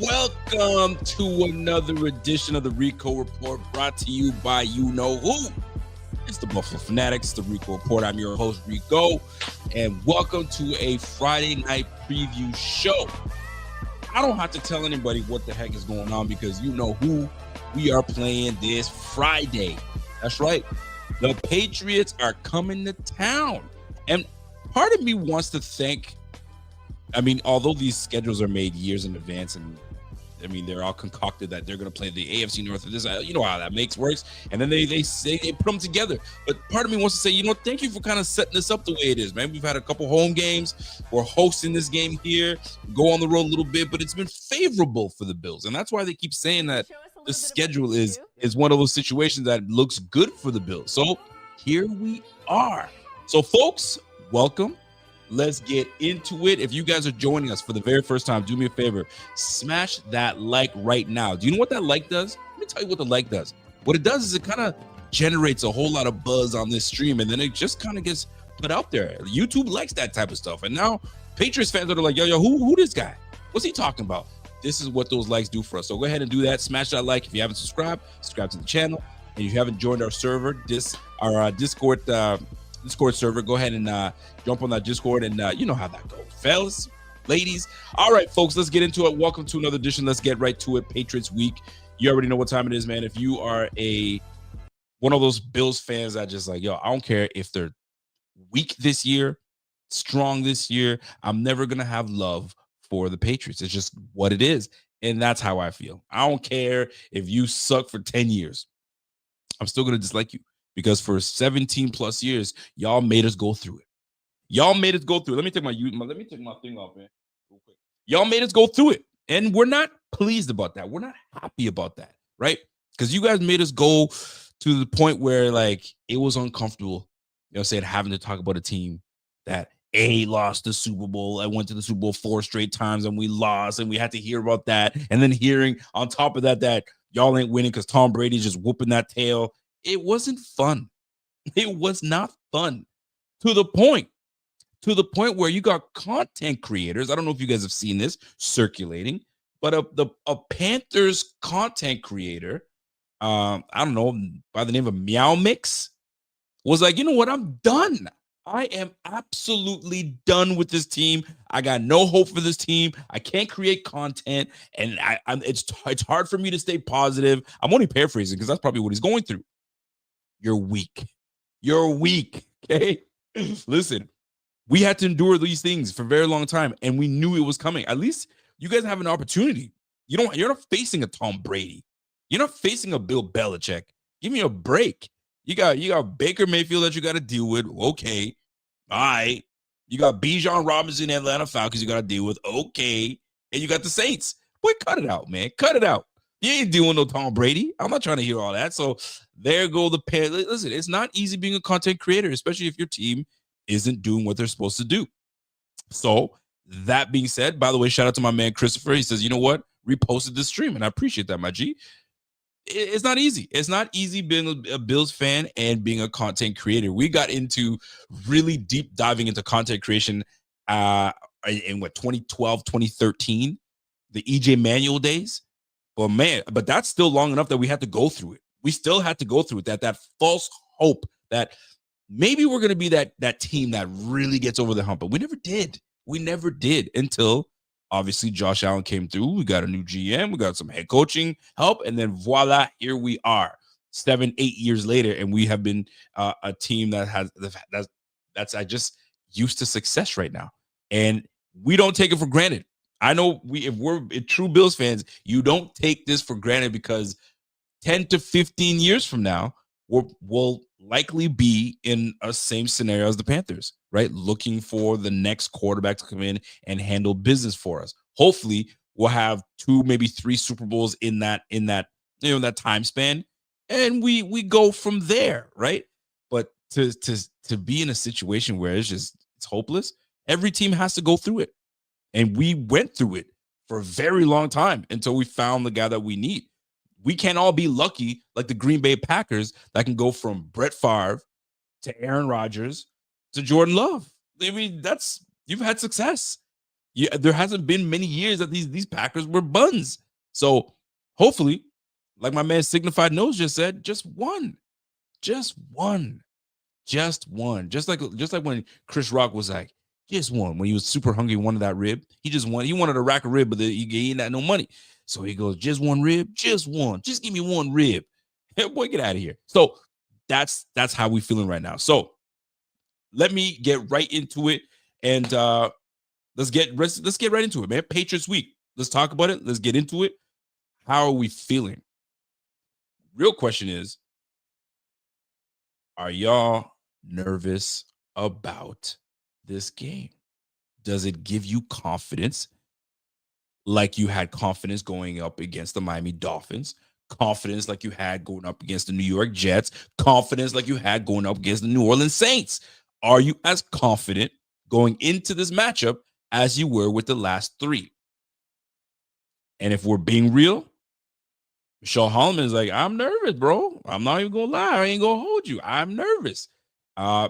Welcome to another edition of the Rico Report, brought to you by you know who. It's the Buffalo Fanatics, the Rico Report. I'm your host, Rico, and welcome to a Friday night preview show. I don't have to tell anybody what the heck is going on because you know who we are playing this Friday. That's right. The Patriots are coming to town. And part of me wants to think, although these schedules are made years in advance and they're all concocted that they're going to play the AFC North of this. You know how that works. And then they say they put them together. But part of me wants to say, thank you for kind of setting this up the way it is, man. We've had a couple home games. We're hosting this game here, go on the road a little bit, but it's been favorable for the Bills. And that's why they keep saying that the schedule is one of those situations that looks good for the Bills. So here we are. So folks, welcome. Let's get into it. If you guys are joining us for the very first time, do me a favor, smash that like right now. Do you know what that like does? Let me tell you what the like does. What it does is it kind of generates a whole lot of buzz on this stream, and then it just kind of gets put out there. YouTube likes that type of stuff. And now Patriots fans are like, yo, who this guy? What's he talking about? This is what those likes do for us. So go ahead and do that. Smash that like. If you haven't subscribed, subscribe to the channel. And if you haven't joined our server, our Discord server, go ahead and jump on that Discord, and you know how that goes, fellas, ladies. All right, folks, let's get into it. Welcome to another edition. Let's get right to it. Patriots week. You already know what time it is, man. If you are one of those Bills fans that just like, yo, I don't care if they're weak this year, strong this year, I'm never gonna have love for the Patriots. It's just what it is, and that's how I feel. I don't care if you suck for 10 years. I'm still gonna dislike you. Because for 17 plus years, y'all made us go through it. Let me take my thing off, man, real quick. Y'all made us go through it, and we're not pleased about that. We're not happy about that, right? Because you guys made us go to the point where like it was uncomfortable. Having to talk about a team that lost the Super Bowl. I went to the Super Bowl 4 straight times and we lost, and we had to hear about that, and then hearing on top of that y'all ain't winning because Tom Brady's just whooping that tail. It wasn't fun. It was not fun to the point where you got content creators. I don't know if you guys have seen this circulating, but a Panthers content creator, I don't know, by the name of Meow Mix, was like, you know what? I'm done. I am absolutely done with this team. I got no hope for this team. I can't create content, and it's hard for me to stay positive. I'm only paraphrasing because that's probably what he's going through. You're weak. Okay? Listen, we had to endure these things for a very long time, and we knew it was coming. At least you guys have an opportunity. You're not facing a Tom Brady. You're not facing a Bill Belichick. Give me a break. You got Baker Mayfield that you got to deal with. Okay. All right. You got Bijan Robinson, Atlanta Falcons you got to deal with. Okay. And you got the Saints. Boy, cut it out, man. Cut it out. You ain't doing no Tom Brady. I'm not trying to hear all that. So there go the pair. Listen, it's not easy being a content creator, especially if your team isn't doing what they're supposed to do. So that being said, by the way, shout out to my man Christopher. He says, you know what? Reposted this stream, and I appreciate that, my G. It's not easy. It's not easy being a Bills fan and being a content creator. We got into really deep diving into content creation in 2012, 2013, the EJ Manuel days. Well, man, but that's still long enough that we had to go through it. We still had to go through it. That false hope that maybe we're going to be that team that really gets over the hump. But we never did. We never did until obviously Josh Allen came through. We got a new GM. We got some head coaching help. And then voila, here we are 7-8 years later. And we have been a team that's just used to success right now. And we don't take it for granted. I know if we're true Bills fans, you don't take this for granted because 10 to 15 years from now, we'll likely be in a same scenario as the Panthers, right? Looking for the next quarterback to come in and handle business for us. Hopefully, we'll have 2, maybe 3 Super Bowls in that that time span, and we go from there, right? But to be in a situation where it's hopeless, every team has to go through it. And we went through it for a very long time until we found the guy that we need. We can't all be lucky like the Green Bay Packers that can go from Brett Favre to Aaron Rodgers to Jordan Love. You've had success. Yeah, there hasn't been many years that these Packers were buns. So hopefully, like my man Signified Nose just said, just one, just one, just one. Just like when Chris Rock was like, just one. When he was super hungry, wanted that rib. He just wanted, he wanted a rack of rib, but he ain't got no money. So he goes, just one rib, just one. Just give me one rib. Hey, boy, get out of here. So that's how we feeling right now. So let me get right into it. And let's get right into it, man. Patriots week. Let's talk about it. Let's get into it. How are we feeling? Real question is, are y'all nervous about this game? Does it give you confidence like you had confidence going up against the Miami Dolphins? Confidence like you had going up against the New York Jets? Confidence like you had going up against the New Orleans Saints? Are you as confident going into this matchup as you were with the last three? And if we're being real, Michelle Holloman is like, I'm nervous, bro. I'm not even gonna lie. I ain't gonna hold you. I'm nervous.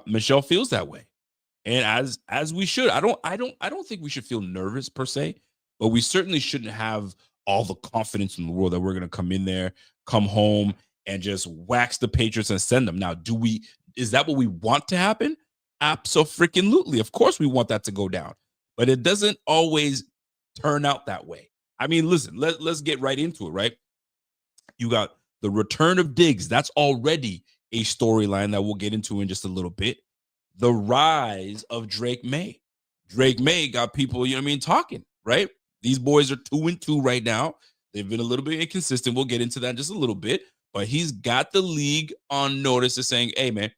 Michelle feels that way, and as we should. I don't think we should feel nervous per se, but we certainly shouldn't have all the confidence in the world that we're gonna come in there, come home, and just wax the Patriots and send them. Now, do we? Is that what we want to happen? Absolutely. Of course, we want that to go down, but it doesn't always turn out that way. I mean, listen. Let's get right into it. Right. You got the return of Diggs. That's already a storyline that we'll get into in just a little bit. The rise of Drake May. Drake May got people, you know what I mean, talking, right? These boys are 2-2 right now. They've been a little bit inconsistent. We'll get into that in just a little bit, but he's got the league on notice of saying, hey, man,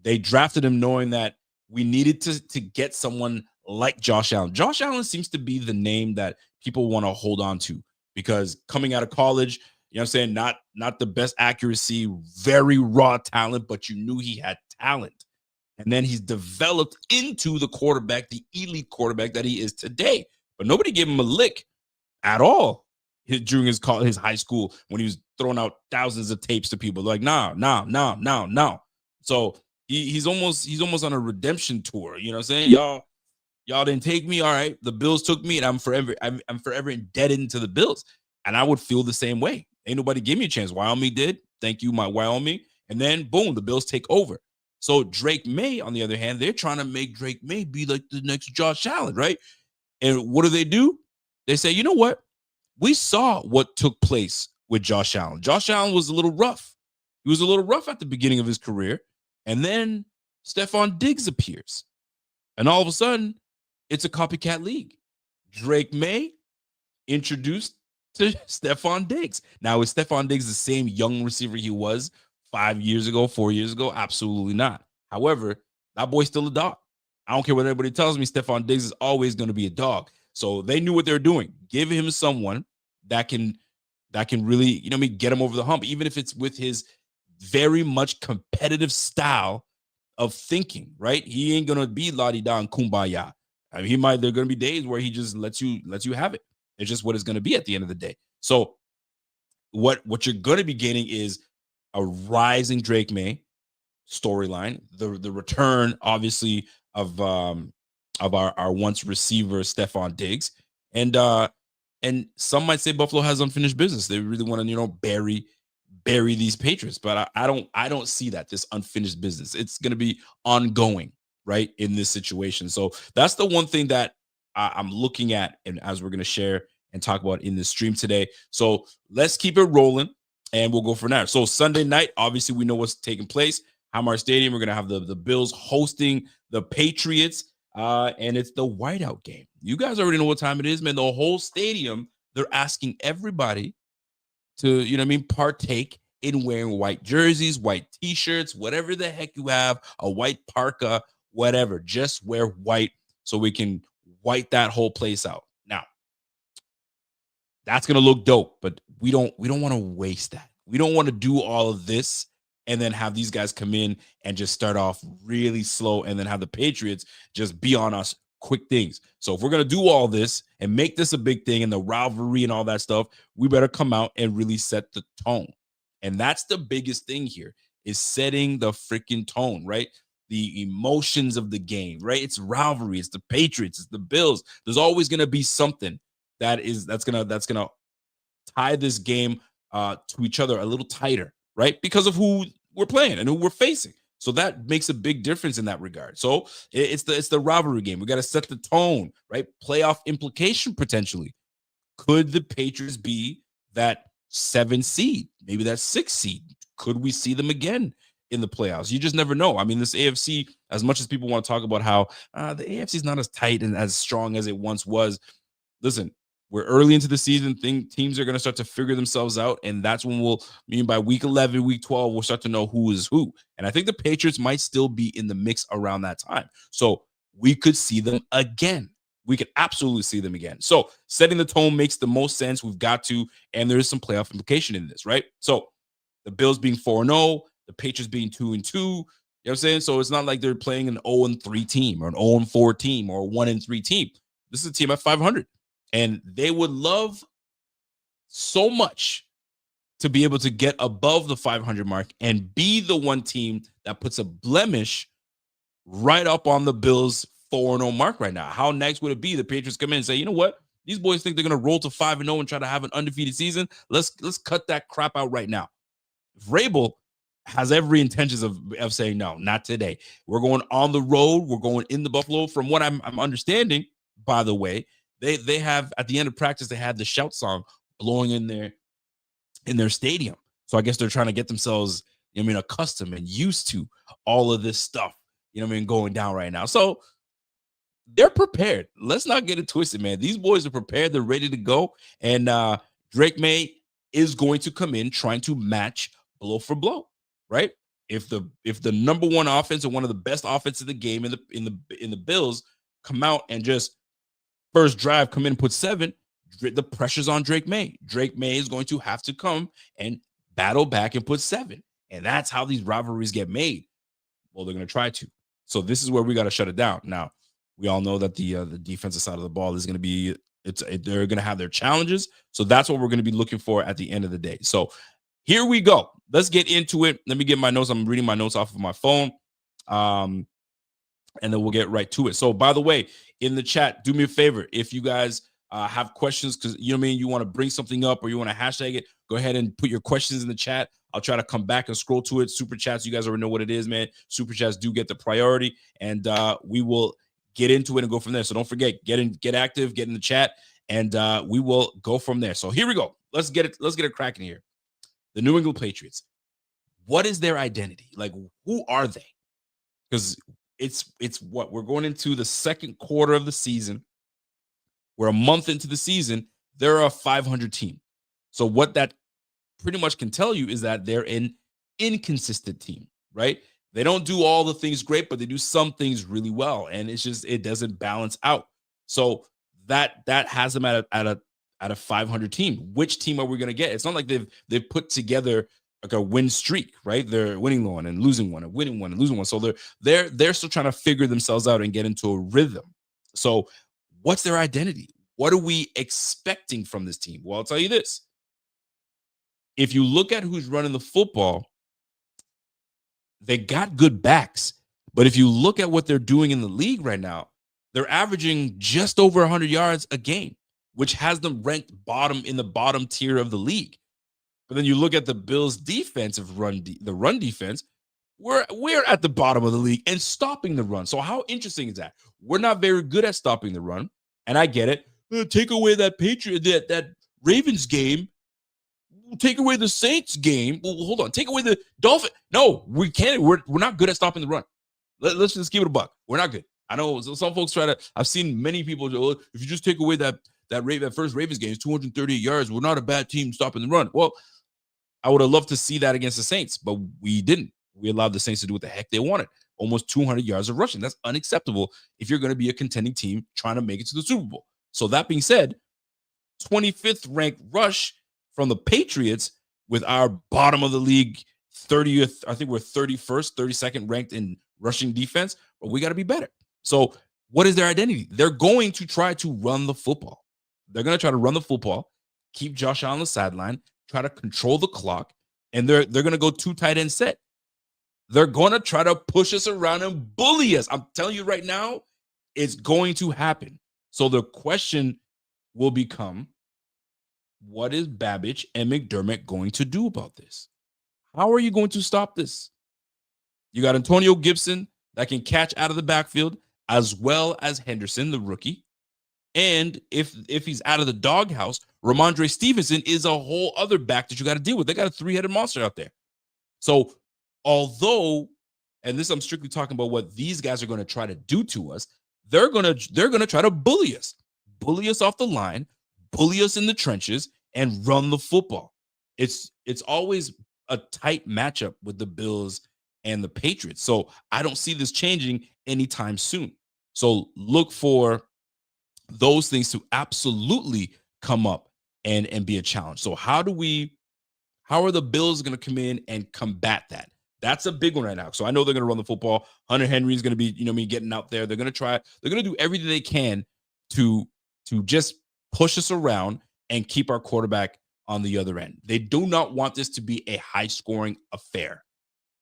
they drafted him knowing that we needed to get someone like Josh Allen. Josh Allen seems to be the name that people want to hold on to because coming out of college, you know what I'm saying, not the best accuracy, very raw talent, but you knew he had talent. And then he's developed into the quarterback, the elite quarterback that he is today. But nobody gave him a lick at all during his high school when he was throwing out thousands of tapes to people. Like, nah, nah, nah, nah, nah. So he's almost on a redemption tour. You know what I'm saying? Y'all didn't take me. All right. The Bills took me, and I'm forever indebted to the Bills. And I would feel the same way. Ain't nobody give me a chance. Wyoming did. Thank you, my Wyoming. And then boom, the Bills take over. So Drake May, on the other hand, they're trying to make Drake May be like the next Josh Allen, right? And what do? They say, you know what? We saw what took place with Josh Allen. Josh Allen was a little rough. He was a little rough at the beginning of his career. And then Stefon Diggs appears. And all of a sudden, it's a copycat league. Drake May introduced to Stefon Diggs. Now, is Stefon Diggs the same young receiver he was 5 years ago, 4 years ago? Absolutely not. However, that boy's still a dog. I don't care what anybody tells me. Stefon Diggs is always going to be a dog. So they knew what they were doing. Give him someone that can really, you know what I mean, get him over the hump, even if it's with his very much competitive style of thinking, right? He ain't gonna be la-di-da and kumbaya. I mean, he might, there are gonna be days where he just lets you have it. It's just what it's gonna be at the end of the day. So what you're gonna be getting is a rising Drake May storyline, the return, obviously, of our once receiver Stefon Diggs. And some might say Buffalo has unfinished business. They really want to, you know, bury these Patriots, but I don't see that, this unfinished business. It's going to be ongoing, right, in this situation. So that's the one thing that I'm looking at, and as we're going to share and talk about in this stream today. So let's keep it rolling, and we'll go from there. So Sunday night, obviously, we know what's taking place. Highmark Stadium. We're going to have the Bills hosting the Patriots, and it's the whiteout game. You guys already know what time it is, man. The whole stadium, they're asking everybody to, you know what I mean, partake in wearing white jerseys, white t-shirts, whatever the heck you have, a white parka, whatever. Just wear white so we can white that whole place out. Now, that's going to look dope, but we don't want to waste that. We don't want to do all of this and then have these guys come in and just start off really slow and then have the Patriots just be on us quick things. So if we're going to do all this and make this a big thing and the rivalry and all that stuff, we better come out and really set the tone. And that's the biggest thing here, is setting the freaking tone, right? the emotions of the game, right? It's rivalry, it's the Patriots, it's the Bills. There's always going to be something that's gonna tie this game to each other a little tighter, right? Because of who we're playing and who we're facing. So that makes a big difference in that regard. So it's the rivalry game. We got to set the tone, right? Playoff implication potentially. Could the Patriots be that 7 seed, maybe that 6 seed? Could we see them again in the playoffs? You just never know. I mean, this AFC, as much as people want to talk about how the AFC is not as tight and as strong as it once was, listen, we're early into the season. Teams are going to start to figure themselves out, and that's when by week 11, week 12, we'll start to know who is who. And I think the Patriots might still be in the mix around that time. So we could see them again. We could absolutely see them again. So setting the tone makes the most sense. We've got to, and there is some playoff implication in this, right? So the Bills being 4-0, the Patriots being 2-2. You know what I'm saying? So it's not like they're playing an 0-3 team or an 0-4 team or a 1-3 team. This is a team at 500. And they would love so much to be able to get above the 500 mark and be the one team that puts a blemish right up on the Bills 4-0 mark right now. How nice would it be the Patriots come in and say, you know what? These boys think they're going to roll to 5-0 and try to have an undefeated season. Let's cut that crap out right now. Vrabel has every intentions of saying, no, not today. We're going on the road. We're going in the Buffalo. From what I'm understanding, by the way, they have, at the end of practice, they had the shout song blowing in their stadium. So I guess they're trying to get themselves, accustomed and used to all of this stuff, going down right now. So they're prepared. Let's not get it twisted, man. These boys are prepared. They're ready to go. And Drake May is going to come in trying to match blow for blow, right? If the number one offense and one of the best offenses of the game in the Bills come out and just first drive come in and put 7, the pressure's on Drake May. Drake May is going to have to come and battle back and put 7. And that's how these rivalries get made. Well, they're going to try to. So this is where we got to shut it down. Now, we all know that the defensive side of the ball is going to be, they're going to have their challenges. So that's what we're going to be looking for at the end of the day. So here we go. Let's get into it. Let me get my notes. I'm reading my notes off of my phone. And then we'll get right to it. So, by the way, in the chat, do me a favor. If you guys have questions, because you want to bring something up or you want to hashtag it, go ahead and put your questions in the chat. I'll try to come back and scroll to it. Super chats, you guys already know what it is, man. Super chats do get the priority, and we will get into it and go from there. So don't forget, get active, get in the chat, and we will go from there. So here we go. Let's get it cracking here. The New England Patriots. What is their identity? Like, who are they? Because it's what we're going into the second quarter of the season. We're a month into the season. They're a 500 team. So what that pretty much can tell you is that they're an inconsistent team, right? They don't do all the things great, but they do some things really well, and it doesn't balance out. So that has them at a 500 team. Which team are we going to get? It's not like they've put together like a win streak, right? They're winning one and losing one and winning one and losing one. So they're still trying to figure themselves out and get into a rhythm. So what's their identity? What are we expecting from this team? Well, I'll tell you this. If you look at who's running the football, they got good backs. But if you look at what they're doing in the league right now, they're averaging just over 100 yards a game, which has them ranked in the bottom tier of the league. But then you look at the Bills' defensive run defense, we're at the bottom of the league and stopping the run. So how interesting is that? We're not very good at stopping the run, and I get it. Take away that that Ravens game. Take away the Saints game. Well, hold on. Take away the Dolphins. No, we can't. We're not good at stopping the run. Let's just give it a buck. We're not good. I know some folks try to. I've seen many people. If you just take away that first Ravens game, it's 238 yards. We're not a bad team stopping the run. Well, I would have loved to see that against the Saints, but we didn't. We allowed the Saints to do what the heck they wanted. Almost 200 yards of rushing. That's unacceptable if you're going to be a contending team trying to make it to the Super Bowl. So that being said, 25th ranked rush from the Patriots with our bottom of the league 30th. I think we're 31st, 32nd ranked in rushing defense, but we got to be better. So what is their identity? They're going to try to run the football. They're going to try to run the football, keep Josh Allen on the sideline, try to control the clock, and they're going to go 2 tight end set. They're going to try to push us around and bully us. I'm telling you right now, it's going to happen. So the question will become, what is Babbage and McDermott going to do about this? How are you going to stop this? You got Antonio Gibson that can catch out of the backfield, as well as Henderson, the rookie. And if he's out of the doghouse, Ramondre Stevenson is a whole other back that you got to deal with. They got a three-headed monster out there. So although, and this I'm strictly talking about what these guys are going to try to do to us, they're gonna try to bully us off the line, bully us in the trenches, and run the football. It's always a tight matchup with the Bills and the Patriots. So I don't see this changing anytime soon. So look for those things to absolutely come up and be a challenge. So how are the Bills going to come in and combat that? That's a big one right now. So I know they're going to run the football. Hunter Henry is going to be, getting out there. They're going to do everything they can to just push us around and keep our quarterback on the other end. They do not want this to be a high-scoring affair,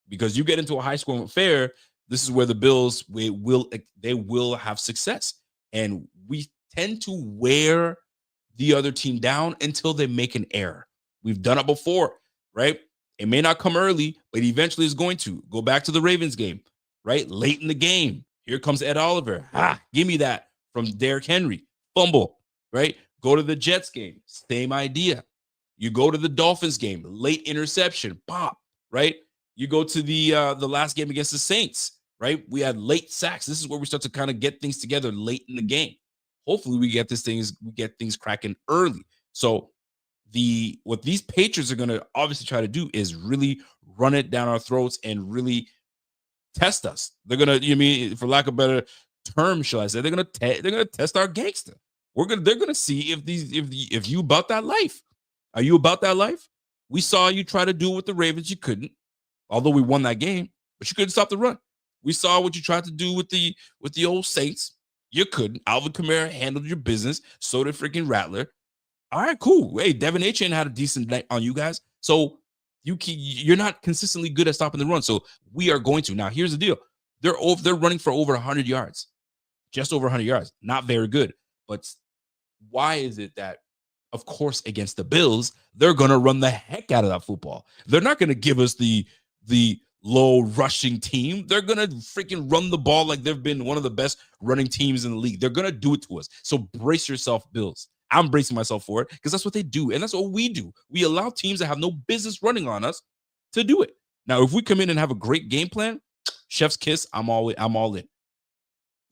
because you get into a high-scoring affair, this is where the Bills they will have success. And we tend to wear the other team down until they make an error. We've done it before, right? It may not come early, but eventually it's going to. Go back to the Ravens game, right? Late in the game, here comes Ed Oliver. Give me that from Derrick Henry. Fumble, right? Go to the Jets game, same idea. You go to the Dolphins game, late interception, pop, right? You go to the last game against the Saints, right? We had late sacks. This is where we start to kind of get things together late in the game. Hopefully we get things cracking early. So what these Patriots are going to obviously try to do is really run it down our throats and really test us. They're going to, for lack of a better term, shall I say, they're going to test our gangster. They're going to see if you about that life. Are you about that life? We saw you try to do it with the Ravens. You couldn't, although we won that game, but you couldn't stop the run. We saw what you tried to do with the old Saints. You couldn't. Alvin Kamara handled your business. So did freaking Rattler. All right, cool. Hey, Devin Achane had a decent night on you guys. So you're not consistently good at stopping the run. So we are going to. Now, here's the deal. They're running for over 100 yards. Just over 100 yards. Not very good. But why is it that, of course, against the Bills, they're going to run the heck out of that football? They're not going to give us the low rushing team. They're going to freaking run the ball like they've been one of the best running teams in the league. They're going to do it to us. So brace yourself, Bills. I'm bracing myself for it because that's what they do. And that's what we do. We allow teams that have no business running on us to do it. Now, if we come in and have a great game plan, chef's kiss, I'm all in.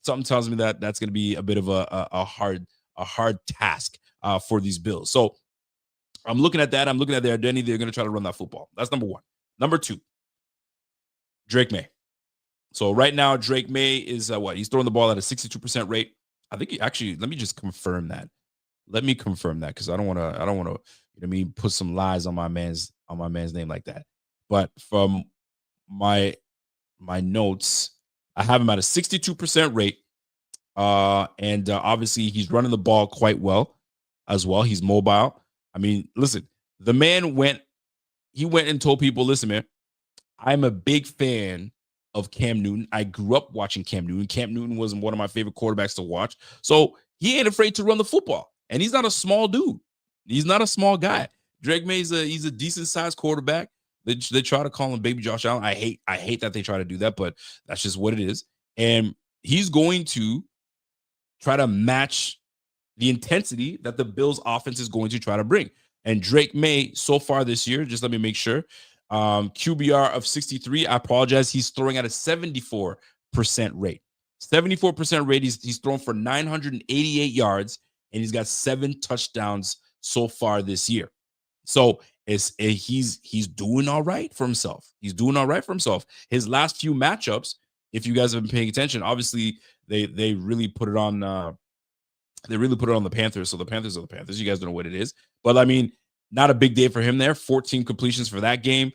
Something tells me that that's going to be a bit of a hard task for these Bills. So I'm looking at that. I'm looking at their identity. They're going to try to run that football. That's number one. Number two, Drake May. So right now, Drake May is he's throwing the ball at a 62% rate. I think let me just confirm that. Let me confirm that, because I don't want to, put some lies on my man's name like that. But from my notes, I have him at a 62% rate. And obviously he's running the ball quite well as well. He's mobile. I mean, listen, the man went and told people, listen, man, I'm a big fan of Cam Newton. I grew up watching Cam Newton. Cam Newton was one of my favorite quarterbacks to watch. So he ain't afraid to run the football. And he's not a small dude. He's not a small guy. Drake May he's a decent sized quarterback. They try to call him Baby Josh Allen. I hate that they try to do that, but that's just what it is. And he's going to try to match the intensity that the Bills offense is going to try to bring. And Drake May, so far this year, just let me make sure, QBR of 63. I apologize. He's throwing at a 74% rate. 74% rate. He's thrown for 988 yards, and he's got 7 touchdowns so far this year. So he's doing all right for himself. He's doing all right for himself. His last few matchups, if you guys have been paying attention, obviously they really put it on the Panthers. So the Panthers are the Panthers. You guys don't know what it is. But I mean, not a big day for him there. 14 completions for that game.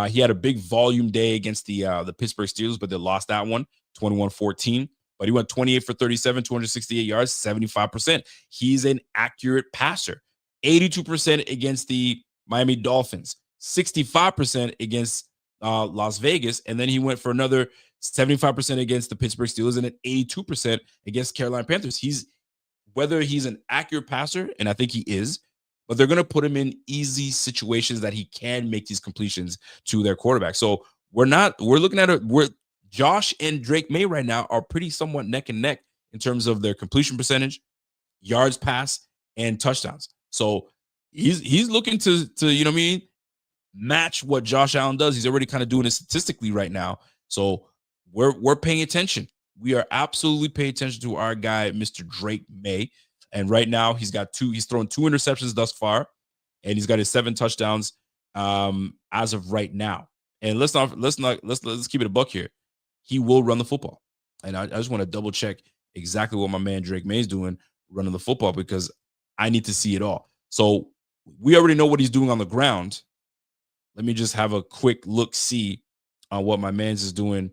He had a big volume day against the Pittsburgh Steelers, but they lost that one, 21-14. But he went 28 for 37, 268 yards, 75%. He's an accurate passer. 82% against the Miami Dolphins, 65% against Las Vegas, and then he went for another 75% against the Pittsburgh Steelers and an 82% against Carolina Panthers. Whether he's an accurate passer, and I think he is, but they're going to put him in easy situations that he can make these completions to their quarterback. So we're looking at it. Josh and Drake May right now are pretty somewhat neck and neck in terms of their completion percentage, yards passed, and touchdowns. So he's looking to you know what I mean, match what Josh Allen does. He's already kind of doing it statistically right now. So we're paying attention. We are absolutely paying attention to our guy, Mr. Drake May. And right now he's thrown 2 interceptions thus far, and he's got his 7 touchdowns as of right now. And let's keep it a buck here. He will run the football. And I just want to double check exactly what my man Drake May is doing running the football, because I need to see it all. So we already know what he's doing on the ground. Let me just have a quick look-see on what my man's is doing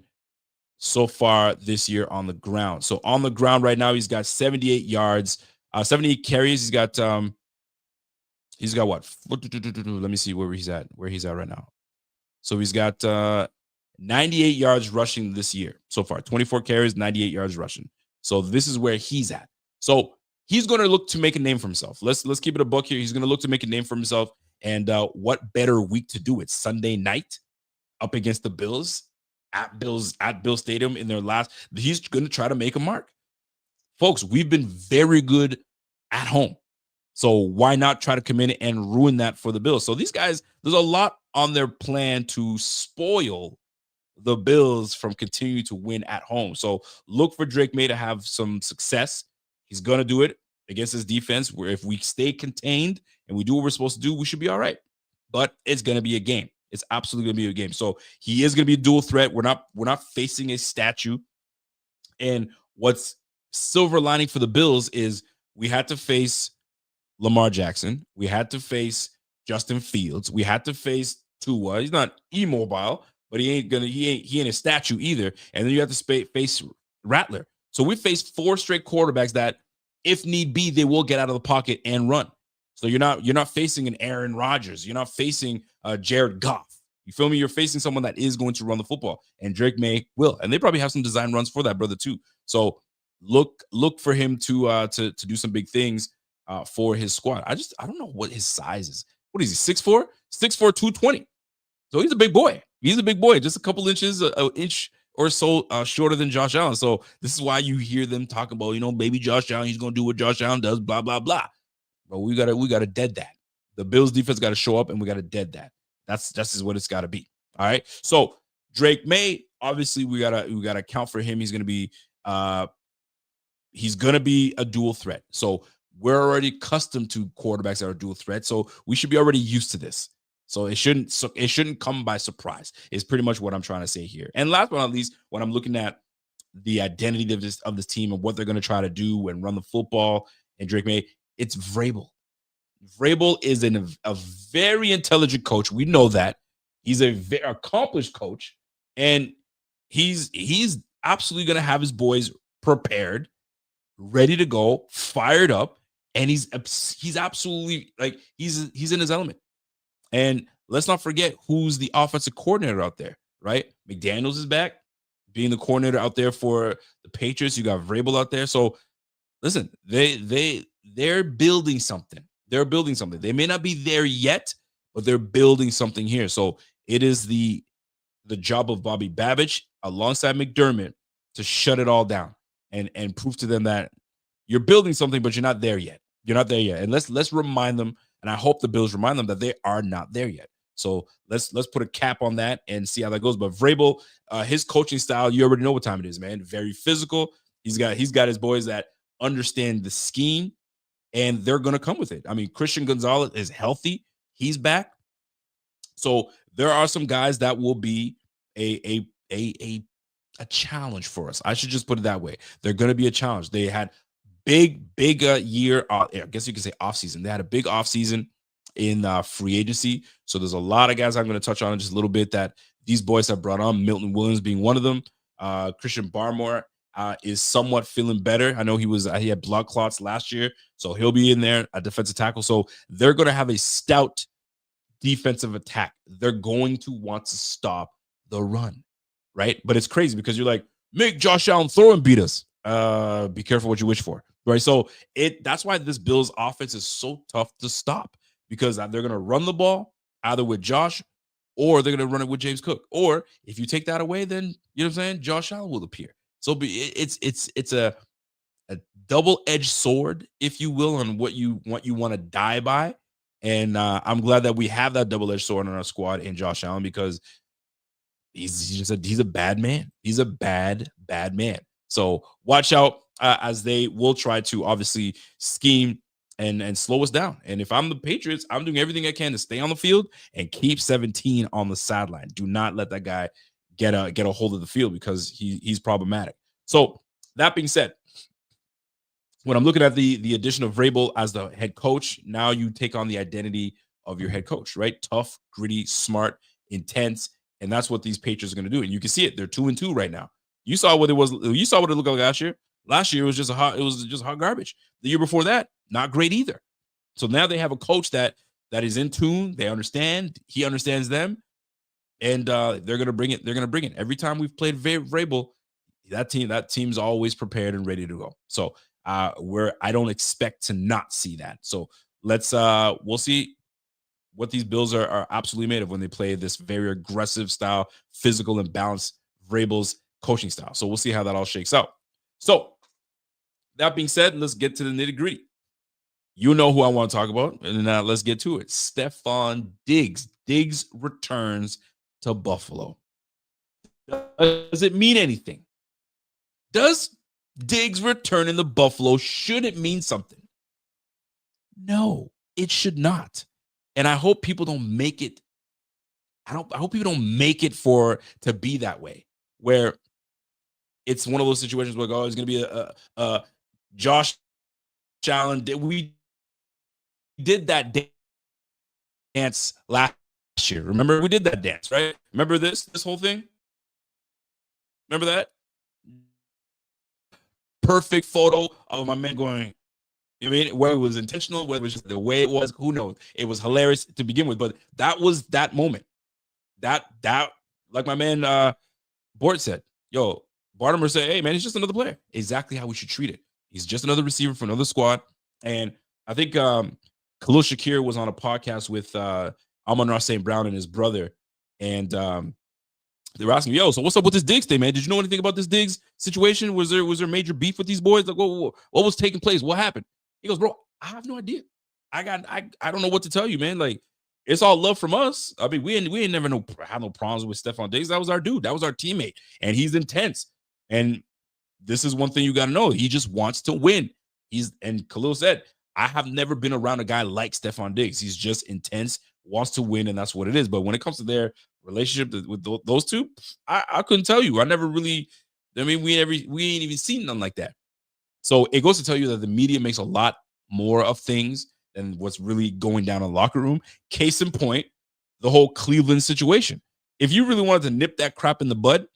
so far this year on the ground. So on the ground right now, he's got 78 yards, 78 carries. He's got what? Let me see where he's at right now. So he's got 98 yards rushing this year so far. 24 carries, 98 yards rushing. So this is where he's at. So he's going to look to make a name for himself. Let's keep it a buck here. He's going to look to make a name for himself. And what better week to do it? Sunday night up against the Bills at Bill Stadium in their last. He's going to try to make a mark. Folks, we've been very good at home. So why not try to come in and ruin that for the Bills? So these guys, there's a lot on their plan to spoil the Bills from continuing to win at home. So look for Drake May to have some success. He's going to do it against his defense, where if we stay contained and we do what we're supposed to do, we should be all right. But it's going to be a game. It's absolutely going to be a game. So he is going to be a dual threat. We're not facing a statue. And what's silver lining for the Bills is we had to face Lamar Jackson. We had to face Justin Fields. We had to face Tua. He's not immobile, but he ain't a statue either. And then you have to face Rattler. So we faced 4 straight quarterbacks that, if need be, they will get out of the pocket and run. So you're not facing an Aaron Rodgers. You're not facing Jared Goff. You feel me? You're facing someone that is going to run the football, and Drake May will. And they probably have some design runs for that brother too. So look for him to do some big things for his squad. I don't know what his size is. What is he? 6'4"? 6'4", 220. So he's a big boy. He's a big boy, just a couple inches, an inch or so shorter than Josh Allen. So this is why you hear them talking about, baby Josh Allen, he's going to do what Josh Allen does, blah, blah, blah. But we got to dead that. The Bills defense got to show up, and we got to dead that. That's just what it's got to be. All right. So Drake May, obviously we gotta account for him. He's going to be a dual threat. So we're already accustomed to quarterbacks that are dual threat. So we should be already used to this. So it shouldn't come by surprise, is pretty much what I'm trying to say here. And last but not least, when I'm looking at the identity of this team and what they're going to try to do and run the football and Drake May, it's Vrabel. Vrabel is a very intelligent coach. We know that. He's a very accomplished coach, and he's absolutely going to have his boys prepared, ready to go, fired up, and he's absolutely he's in his element. And let's not forget who's the offensive coordinator out there, right? McDaniels is back, being the coordinator out there for the Patriots. You got Vrabel out there. So listen, they're building something. They're building something. They may not be there yet, but they're building something here. So it is the job of Bobby Babich alongside McDermott to shut it all down and prove to them that you're building something, but you're not there yet. You're not there yet. And let's remind them, and I hope the Bills remind them that they are not there yet. So let's put a cap on that and see how that goes. But Vrabel, his coaching style, you already know what time it is, man. Very physical. He's got his boys that understand the scheme, and they're going to come with it. I mean, Christian Gonzalez is healthy. He's back. So there are some guys that will be a challenge for us. I should just put it that way. They're going to be a challenge. They had big year. I guess you could say off season. They had a big off season in free agency. So there's a lot of guys I'm going to touch on in just a little bit that these boys have brought on. Milton Williams being one of them. Christian Barmore is somewhat feeling better. I know he had blood clots last year, so he'll be in there at defensive tackle. So they're going to have a stout defensive attack. They're going to want to stop the run, right? But it's crazy because you're like, make Josh Allen throw and beat us. Be careful what you wish for, right? So that's why this Bills offense is so tough to stop, because they're going to run the ball either with Josh, or they're going to run it with James Cook. Or if you take that away, then you know what I'm saying, Josh Allen will appear. So it's a double-edged sword, if you will, on what you want to die by. And I'm glad that we have that double-edged sword on our squad in Josh Allen, because he's a bad man. He's a bad man. So watch out, as they will try to obviously scheme and slow us down. And if I'm the Patriots, I'm doing everything I can to stay on the field and keep 17 on the sideline. Do not let that guy get a hold of the field, because he's problematic. So that being said, when I'm looking at the addition of Vrabel as the head coach, now you take on the identity of your head coach, right? Tough, gritty, smart, intense, and that's what these Patriots are going to do. And you can see it; they're 2-2 right now. You saw what it was. You saw what it looked like last year. Last year it was just hot garbage. The year before that, not great either. So now they have a coach that is in tune. They understand. He understands them, and they're going to bring it. They're going to bring it. Every time we've played Vrabel, that team's always prepared and ready to go. So where I don't expect to not see that. So we'll see what these Bills are absolutely made of when they play this very aggressive style, physical and balanced Vrabel's coaching style. So we'll see how that all shakes out. So that being said, let's get to the nitty gritty. You know who I want to talk about, and let's get to it. Stefon Diggs. Diggs returns to Buffalo. Does it mean anything? Does Diggs returning to Buffalo, should it mean something? No, it should not. And I hope people don't make it. I hope people don't make it to be that way, where it's one of those situations where it's going to be a Josh Allen. We did that dance last year. Remember, we did that dance, right? Remember this whole thing? Remember that? Perfect photo of my man going, I mean, whether it was intentional, whether it was just the way it was, who knows? It was hilarious to begin with, but that was that moment. That like my man Bort said, yo, Bartimer said, hey man, he's just another player. Exactly how we should treat it. He's just another receiver for another squad. And I think Khalil Shakir was on a podcast with Amon-Ra St. Brown and his brother, and they were asking, yo, so what's up with this Diggs thing, man? Did you know anything about this Diggs situation? Was there major beef with these boys? Like, what was taking place? What happened? He goes, bro, I have no idea. I don't know what to tell you, man. Like, it's all love from us. I mean, we ain't never had no problems with Stefon Diggs. That was our dude. That was our teammate. And he's intense. And this is one thing you got to know. He just wants to win. And Khalil said, I have never been around a guy like Stefon Diggs. He's just intense, wants to win, and that's what it is. But when it comes to their relationship with those two, I couldn't tell you. I never really, I mean, we ain't even seen nothing like that. So it goes to tell you that the media makes a lot more of things than what's really going down in the locker room. Case in point, the whole Cleveland situation. If you really wanted to nip that crap in the bud,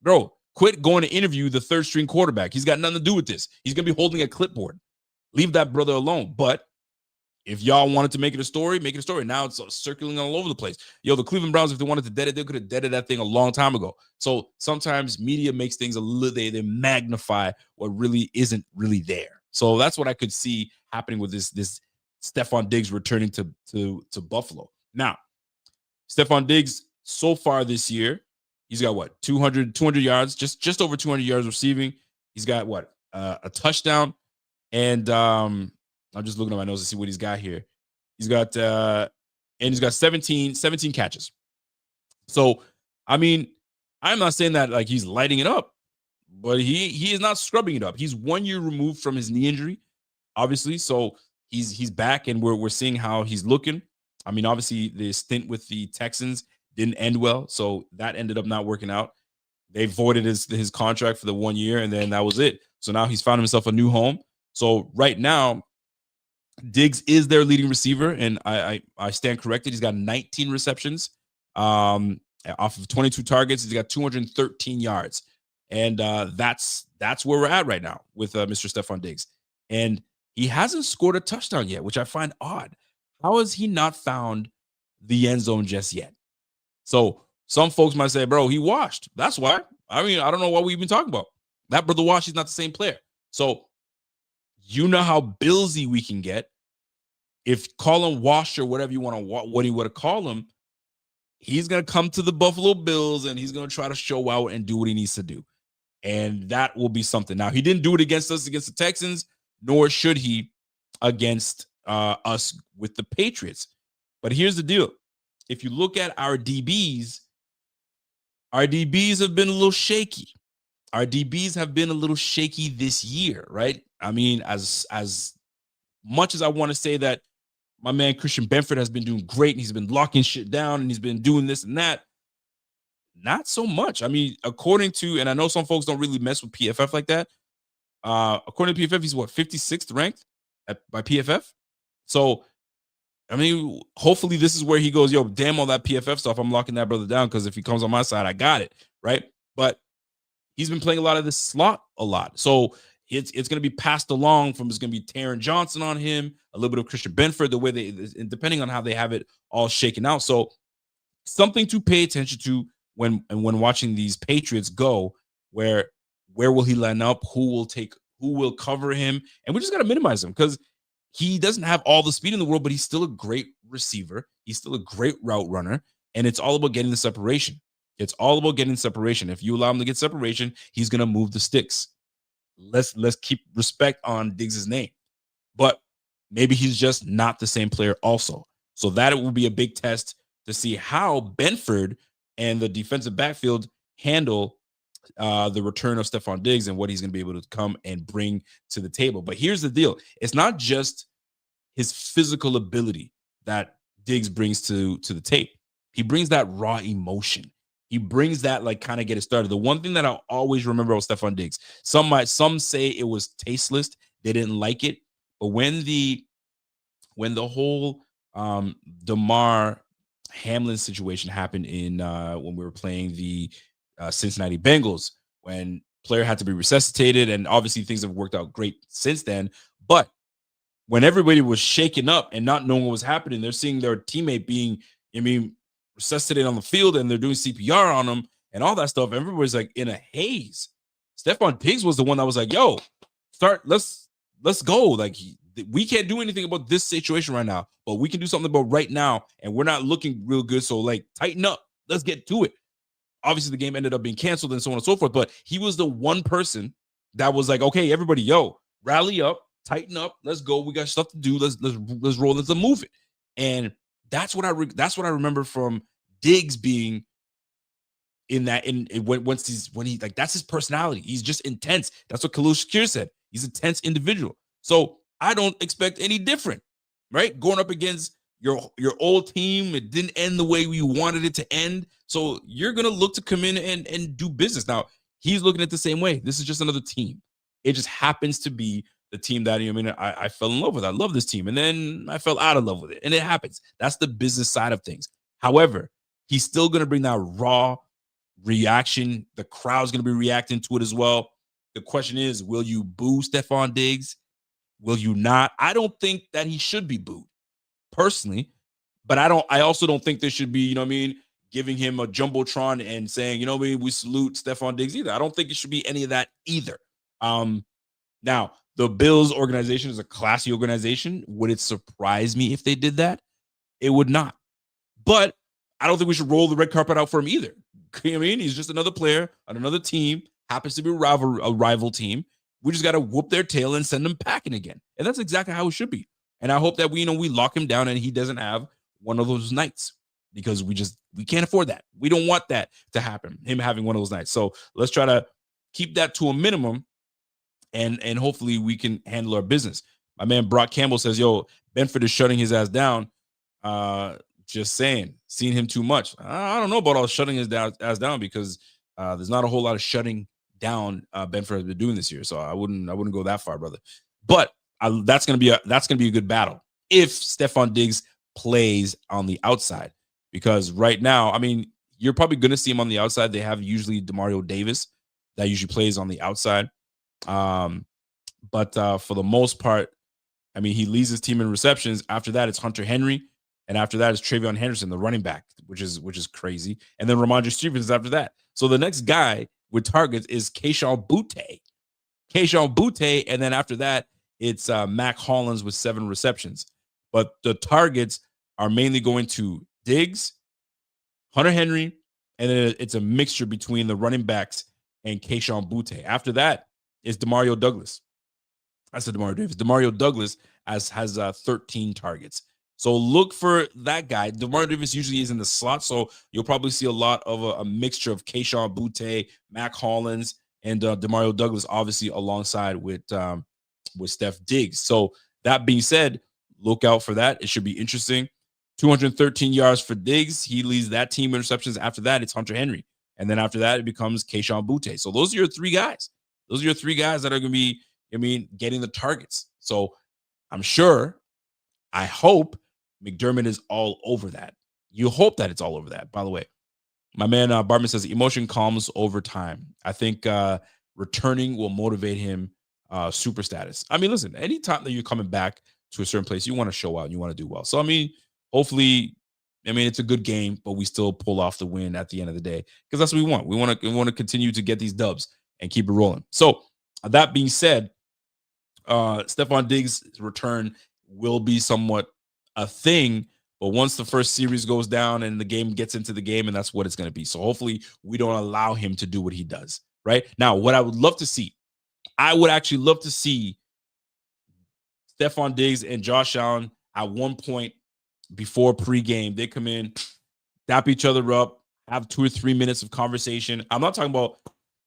bro, quit going to interview the third string quarterback. He's got nothing to do with this. He's going to be holding a clipboard. Leave that brother alone. But if y'all wanted to make it a story, make it a story. Now it's circling all over the place. Yo, the Cleveland Browns, if they wanted to dead it, they could have deaded that thing a long time ago. So sometimes media makes things a little, they magnify what really isn't really there. So that's what I could see happening with this Stefon Diggs returning to Buffalo. Now, Stefon Diggs so far this year, he's got what, 200 yards, just over 200 yards receiving. He's got what, a touchdown, and I'm just looking at my notes to see what he's got here. He's got 17 catches. So, I mean, I'm not saying that like he's lighting it up, but he is not scrubbing it up. He's 1 year removed from his knee injury, obviously. So he's back, and we're seeing how he's looking. I mean, obviously the stint with the Texans didn't end well, so that ended up not working out. They voided his contract for the 1 year, and then that was it. So now he's found himself a new home. So right now, Diggs is their leading receiver, and I stand corrected. He's got 19 receptions off of 22 targets. He's got 213 yards, and that's where we're at right now with Mr. Stefon Diggs. And he hasn't scored a touchdown yet, which I find odd. How has he not found the end zone just yet? So Some folks might say, bro, he washed. That's why. I mean, I don't know what we even talking about. That brother washed, he's not the same player. So you know how billsy we can get. If call him Wash or whatever you want to, what he would have called him, he's going to come to the Buffalo Bills and he's going to try to show out and do what he needs to do. And that will be something. Now, he didn't do it against us, against the Texans, nor should he against us with the Patriots. But here's the deal. If you look at our DBs have been a little shaky. Our DBs have been a little shaky this year, right? I mean, as much as I want to say that my man Christian Benford has been doing great and he's been locking shit down and he's been doing this and that, not so much. I mean, according to, and I know some folks don't really mess with PFF like that. According to PFF, he's what, 56th ranked by PFF? So, I mean, hopefully this is where he goes, yo, damn all that PFF stuff. I'm locking that brother down because if he comes on my side, I got it, right? But he's been playing a lot of this slot a lot. So it's going to be passed along from, it's going to be Taron Johnson on him, a little bit of Christian Benford, the way they, depending on how they have it all shaken out. So something to pay attention to when watching these Patriots go, where will he line up? Who will cover him? And we just got to minimize him because he doesn't have all the speed in the world, but he's still a great receiver. He's still a great route runner. And it's all about getting the separation. It's all about getting separation. If you allow him to get separation, he's going to move the sticks. Let's keep respect on Diggs' name. But maybe he's just not the same player also. So that it will be a big test to see how Benford and the defensive backfield handle the return of Stefon Diggs and what he's going to be able to come and bring to the table. But here's the deal. It's not just his physical ability that Diggs brings to the tape. He brings that raw emotion. He brings that, like, kind of get it started. The one thing that I'll always remember about Stefon Diggs, some say it was tasteless. They didn't like it. But when the whole DeMar Hamlin situation happened in when we were playing the Cincinnati Bengals, when player had to be resuscitated, and obviously things have worked out great since then. But when everybody was shaken up and not knowing what was happening, they're seeing their teammate being, resuscitated on the field, and they're doing CPR on them and all that stuff. Everybody's like in a haze. Stefon Diggs was the one that was like, "Yo, let's go." Like, we can't do anything about this situation right now, but we can do something about right now, and we're not looking real good. So, like, tighten up. Let's get to it. Obviously, the game ended up being canceled and so on and so forth, but he was the one person that was like, "Okay, everybody, yo, rally up, tighten up, let's go. We got stuff to do. Let's roll. Let's move it." And that's what I remember from Diggs being in that. When he like, that's his personality. He's just intense. That's what Khalil Shakir said. He's an intense individual. So I don't expect any different, right? Going up against your old team, it didn't end the way we wanted it to end. So you're gonna look to come in and do business. Now he's looking at the same way. This is just another team. It just happens to be the team that I fell in love with. I love this team, and then I fell out of love with it, and it happens. That's the business side of things. However, he's still gonna bring that raw reaction. The crowd's gonna be reacting to it as well. The question is, will you boo Stefon Diggs? Will you not? I don't think that he should be booed, personally, but I also don't think there should be, giving him a jumbotron and saying, we salute Stefon Diggs either. I don't think it should be any of that either. Now, the Bills organization is a classy organization. Would it surprise me if they did that? It would not. But I don't think we should roll the red carpet out for him either. You know what I mean? He's just another player on another team, happens to be a rival team. We just got to whoop their tail and send them packing again. And that's exactly how it should be. And I hope that we lock him down and he doesn't have one of those nights, because we can't afford that. We don't want that to happen, him having one of those nights. So let's try to keep that to a minimum, and hopefully we can handle our business. My man Brock Campbell says, yo, Benford is shutting his ass down. Just saying, seen him too much. I don't know about all shutting his ass down, because there's not a whole lot of shutting down Benford has been doing this year. So I wouldn't go that far, brother. But that's gonna be a good battle if Stefon Diggs plays on the outside, because right now, I mean, you're probably gonna see him on the outside. They have usually Demario Davis that usually plays on the outside. But for the most part, I mean, he leads his team in receptions. After that, it's Hunter Henry, And after that is Travion Henderson, the running back, which is crazy. And then Ramondre Stevenson after that. So the next guy with targets is Kayshon Boutte. And then after that, it's Mac Hollins with 7 receptions. But the targets are mainly going to Diggs, Hunter Henry, and then it's a mixture between the running backs and Kayshon Boutte. After that is Demario Douglas. I said Demario Davis. Demario Douglas has 13 targets. So look for that guy. Demario Davis usually is in the slot, so you'll probably see a lot of a mixture of Kayshon Boutte, Mac Hollins, and Demario Douglas, obviously alongside with Steph Diggs. So that being said, look out for that. It should be interesting. 213 yards for Diggs. He leads that team in receptions. After that, it's Hunter Henry. And then after that, it becomes Kayshon Boutte. So those are your 3 guys. Those are your 3 guys that are going to be, getting the targets. So I'm sure, I hope McDermott is all over that. You hope that it's all over that. By the way, my man Bartman says emotion calms over time. I think returning will motivate him super status. I mean, listen, anytime that you're coming back to a certain place, you want to show out and you want to do well. So, hopefully, it's a good game, but we still pull off the win at the end of the day because that's what we want. We want to continue to get these dubs and keep it rolling. So, that being said, Stefon Diggs' return will be somewhat a thing, but once the first series goes down and the game gets into the game, and that's what it's going to be. So hopefully we don't allow him to do what he does. Right now, what I would love to see, I would actually love to see Stefon Diggs and Josh Allen at one point before pregame. They come in, dap each other up, have 2 or 3 minutes of conversation. I'm not talking about,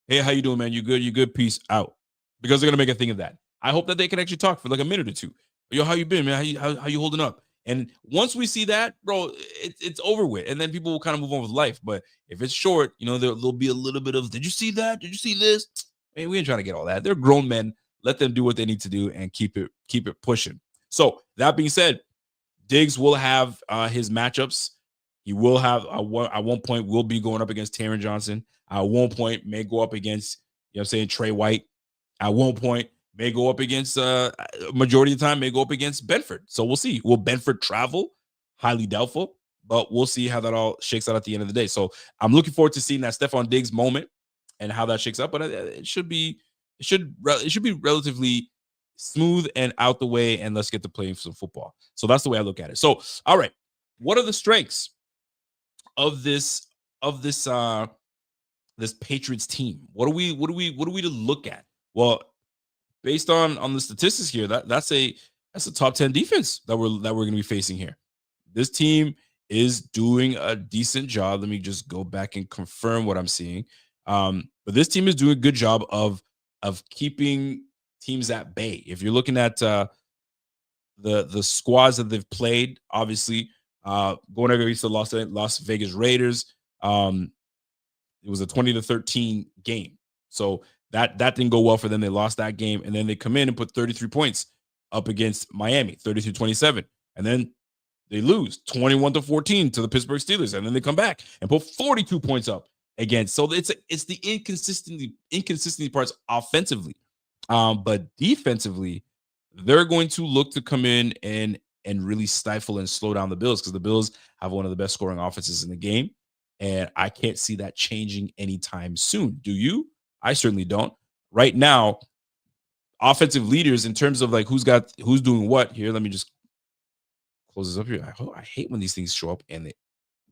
hey, how you doing, man? You good? You good? Peace out. Because they're gonna make a thing of that. I hope that they can actually talk for like a minute or 2. Yo, how you been, man? How you holding up? And once we see that, bro, it's over with. And then people will kind of move on with life. But if it's short, there'll be a little bit of, did you see that? Did you see this? We ain't trying to get all that. They're grown men. Let them do what they need to do and keep it pushing. So that being said, Diggs will have his matchups. He will have at one point will be going up against Taron Johnson. At one point may go up against, Trey White. At one point may go up against majority of the time may go up against Benford. So we'll see. Will Benford travel? Highly doubtful, but we'll see how that all shakes out at the end of the day. So I'm looking forward to seeing that Stefon Diggs moment and how that shakes up. But it should be relatively smooth and out the way, and let's get to playing some football. So that's the way I look at it. So all right, what are the strengths of this Patriots team? What are we to look at? Well, based on the statistics here, that's a top 10 defense that we're going to be facing here. This team is doing a decent job. Let me just go back and confirm what I'm seeing. But this team is doing a good job of keeping teams at bay. If you're looking at the squads that they've played, obviously going against the Las Vegas Raiders, it was a 20-13 game. So that didn't go well for them. They lost that game, and then they come in and put 33 points up against Miami, 32-27, and then they lose 21-14 to the Pittsburgh Steelers, and then they come back and put 42 points up again. So it's the inconsistency parts offensively, but defensively, they're going to look to come in and really stifle and slow down the Bills because the Bills have one of the best scoring offenses in the game, and I can't see that changing anytime soon. Do you? I certainly don't. Right now, offensive leaders in terms of like who's doing what here. Let me just close this up here. I hate when these things show up and they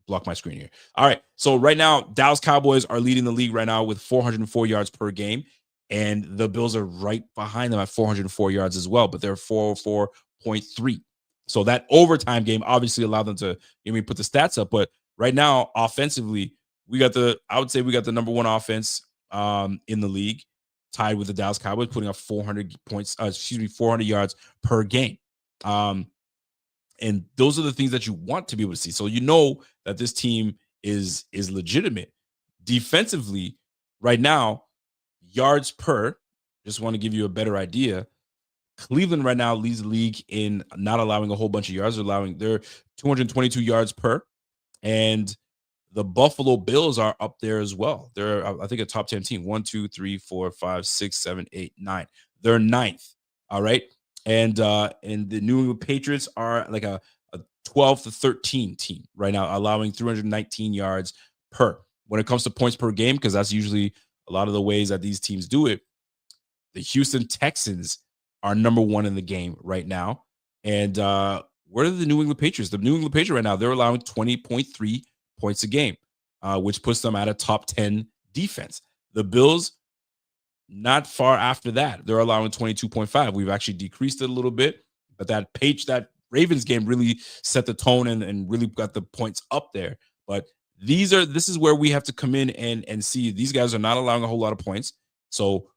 block my screen here. All right. So right now, Dallas Cowboys are leading the league right now with 404 yards per game. And the Bills are right behind them at 404 yards as well, but they're 404.3. So that overtime game obviously allowed them to put the stats up. But right now, offensively, I would say we got the number 1 offense in the league, tied with the Dallas Cowboys, putting up 400 yards per game. And those are the things that you want to be able to see. So that this team is legitimate. Defensively, right now, yards per, just want to give you a better idea. Cleveland right now leads the league in not allowing a whole bunch of yards. They're 222 yards per. And the Buffalo Bills are up there as well. They're, I think, a top 10 team. 1, 2, 3, 4, 5, 6, 7, 8, 9. They're 9th. All right. And the New England Patriots are like a a 12 to 13 team right now, allowing 319 yards per. When it comes to points per game, because that's usually a lot of the ways that these teams do it, the Houston Texans are number one in the game right now. And where are the New England Patriots? The New England Patriots right now, they're allowing 20.3 points a game, which puts them at a top 10 defense. The Bills, not far after that, they're allowing 22.5. We've actually decreased it a little bit, but that Ravens game really set the tone and really got the points up there. But this is where we have to come in and see these guys are not allowing a whole lot of points. So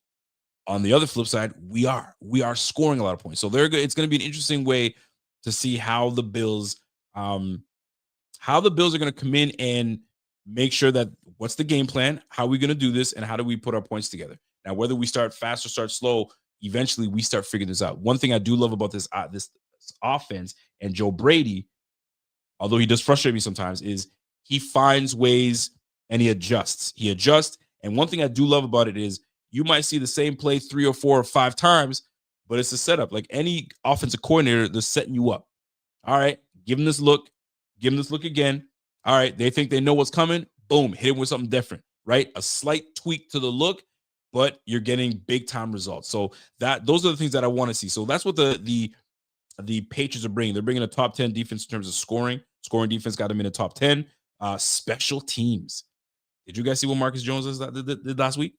on the other flip side, we are scoring a lot of points. So it's going to be an interesting way to see how the Bills are going to come in and make sure that what's the game plan, how are we going to do this, and how do we put our points together. Now, whether we start fast or start slow, eventually we start figuring this out. One thing I do love about this offense and Joe Brady, although he does frustrate me sometimes, is he finds ways and he adjusts. And one thing I do love about it is you might see the same play 3 or 4 or 5 times, but it's a setup. Like any offensive coordinator, they're setting you up. All right, give them this look. Give them this look again. All right, they think they know what's coming. Boom, hit him with something different, right? A slight tweak to the look, but you're getting big time results. So those are the things that I want to see. So that's what the Patriots are bringing. They're bringing a top 10 defense in terms of scoring. Scoring defense got them in the top 10. Special teams. Did you guys see what Marcus Jones did last week?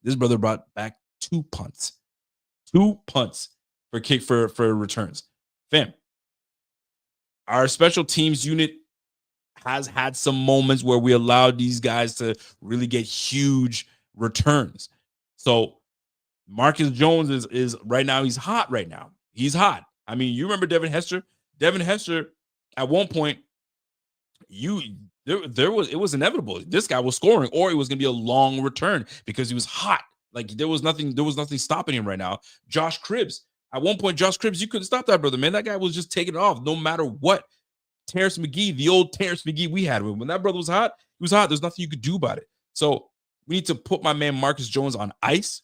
This brother brought back 2 punts. 2 punts for returns. Fam, our special teams unit has had some moments where we allowed these guys to really get huge returns. So Marcus Jones is right now, he's hot right now. He's hot. I mean, you remember Devin Hester? Devin Hester, at one point, it was inevitable. This guy was scoring, or it was going to be a long return because he was hot. Like there was nothing stopping him right now. Josh Cribbs, at one point, you couldn't stop that brother, man. That guy was just taking it off no matter what. Terrence McGee, the old Terrence McGee we had when that brother was hot, he was hot. There's nothing you could do about it. So we need to put my man Marcus Jones on ice.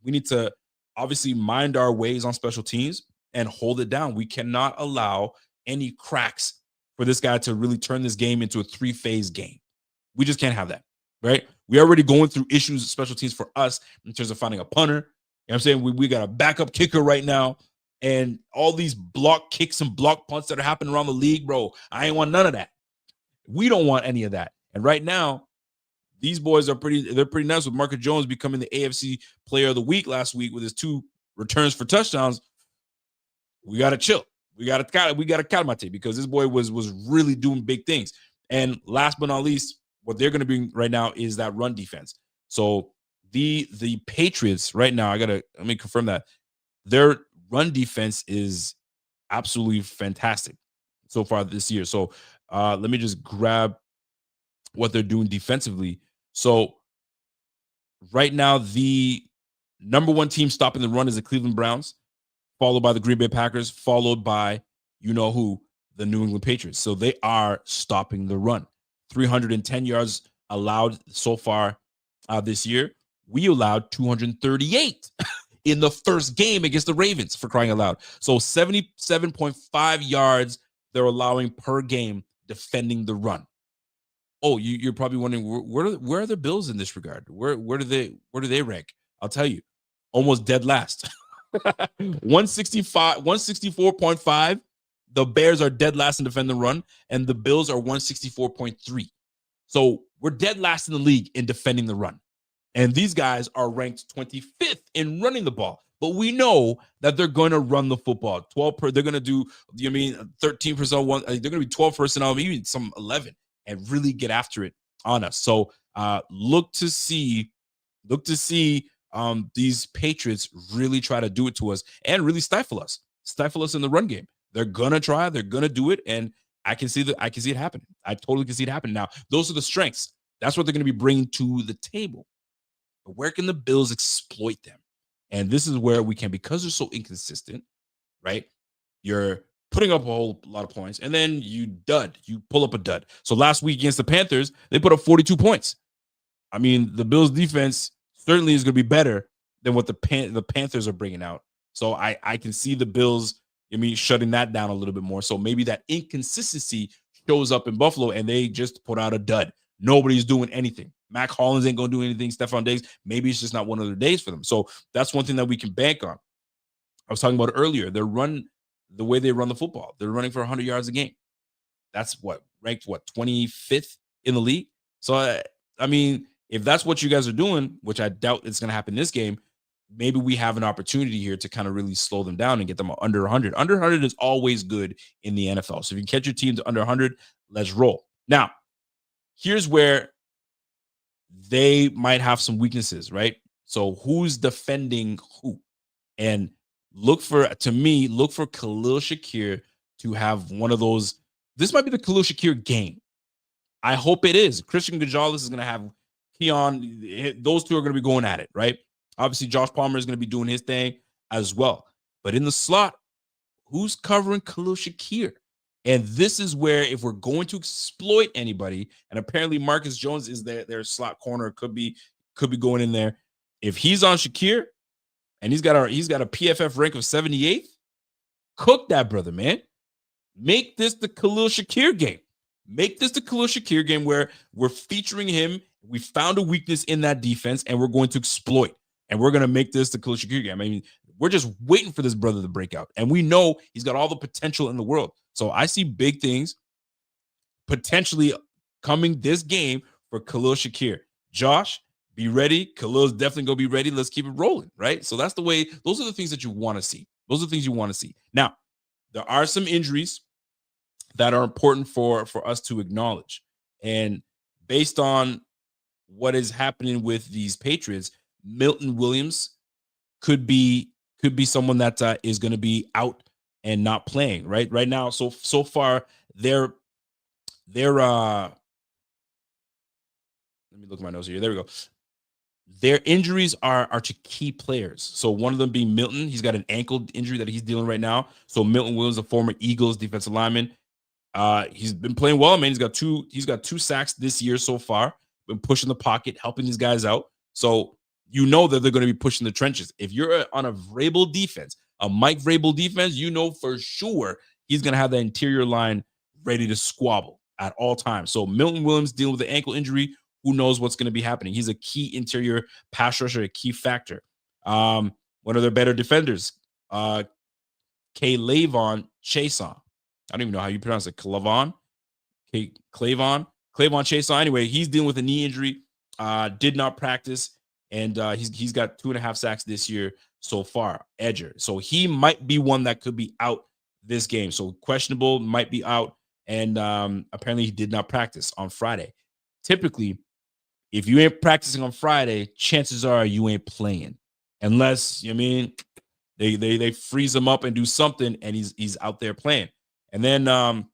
We need to obviously mind our ways on special teams and hold it down. We cannot allow any cracks for this guy to really turn this game into a 3-phase game. We just can't have that, right? We're already going through issues with special teams for us in terms of finding a punter. You know what I'm saying? We got a backup kicker right now, and all these block kicks and block punts that are happening around the league, bro. I ain't want none of that. We don't want any of that. And right now, these boys are pretty nice with Marcus Jones becoming the AFC Player of the Week last week with his 2 returns for touchdowns. We got to chill. We got to calmate because this boy was really doing big things. And last but not least, what they're going to bring right now is that run defense. So the Patriots right now, let me confirm that their run defense is absolutely fantastic so far this year. So let me just grab what they're doing defensively. So right now, the number 1 team stopping the run is the Cleveland Browns, followed by the Green Bay Packers, followed by, you know who, the New England Patriots. So they are stopping the run. 310 yards allowed so far this year. We allowed 238 in the first game against the Ravens, for crying out loud. So 77.5 yards they're allowing per game defending the run. Oh, you're probably wondering where are the Bills in this regard? Where do they rank? I'll tell you, almost dead last. 164.5. The Bears are dead last in defend the run, and the Bills are 164.3. So we're dead last in the league in defending the run. And these guys are ranked 25th in running the ball. But we know that they're going to run the football. They're going to do, 13% one. They're going to be 12 personnel, maybe some 11, and really get after it on us. So look to see these Patriots really try to do it to us and really stifle us in the run game. They're gonna try, they're gonna do it, and I can see it happening. I totally can see it happening. Now, those are the strengths. That's what they're gonna be bringing to the table. But where can the Bills exploit them? And this is where we can, because they're so inconsistent, right? You're putting up a whole lot of points, and then you pull up a dud. So last week against the Panthers, they put up 42 points. I mean, the Bills defense certainly is going to be better than what the Panthers are bringing out. So I can see the Bills, I mean, shutting that down a little bit more. So maybe that inconsistency shows up in Buffalo and they just put out a dud. Nobody's doing anything. Mac Hollins ain't going to do anything. Stefon Diggs, maybe it's just not one of their days for them. So that's one thing that we can bank on. I was talking about it earlier. The way they run the football, they're running for 100 yards a game. That's ranked 25th in the league. So, I mean, if that's what you guys are doing, which I doubt it's going to happen this game, maybe we have an opportunity here to kind of really slow them down and get them under 100. Under 100 is always good in the NFL. So if you can catch your team to under 100, let's roll. Now, here's where they might have some weaknesses, right? So who's defending who? And look for Khalil Shakir to have one of those. This might be the Khalil Shakir game. I hope it is. Christian Gonzalez is going to have Keon. Those two are going to be going at it, right? Obviously, Josh Palmer is going to be doing his thing as well. But in the slot, who's covering Khalil Shakir? And this is where, if we're going to exploit anybody, and apparently Marcus Jones is their slot corner, could be going in there. If he's on Shakir and he's got a PFF rank of 78th, cook that brother, man. Make this the Khalil Shakir game. Make this the Khalil Shakir game where we're featuring him. We found a weakness in that defense, and we're going to exploit. And we're going to make this the Khalil Shakir game. I mean, we're just waiting for this brother to break out. And we know he's got all the potential in the world. So I see big things potentially coming this game for Khalil Shakir. Josh, be ready. Khalil's definitely going to be ready. Let's keep it rolling, right? So that's the way. Those are the things that you want to see. Those are the things you want to see. Now, there are some injuries that are important for us to acknowledge. And based on what is happening with these Patriots, Milton Williams could be someone that is going to be out and not playing right now. So far, they're let me look at my notes here. There we go. Their injuries are to key players. So one of them being Milton. He's got an ankle injury that he's dealing right now. So Milton Williams, a former Eagles defensive lineman, he's been playing well, man. He's got two sacks this year so far. Been pushing the pocket, helping these guys out. So you know that they're going to be pushing the trenches. If you're on a Vrabel defense, a Mike Vrabel defense, you know for sure he's going to have the interior line ready to squabble at all times. So Milton Williams dealing with the ankle injury. Who knows what's going to be happening? He's a key interior pass rusher, a key factor. One of their better defenders, Kayvon Chason. I don't even know how you pronounce it. Clavon Chason. Anyway, he's dealing with a knee injury. Did not practice, and he's got 2.5 sacks this year so far. Edger, so he might be one that could be out this game. So questionable, might be out, and apparently he did not practice on Friday. Typically, if you ain't practicing on Friday, chances are you ain't playing, unless they freeze him up and do something, and he's out there playing. And then a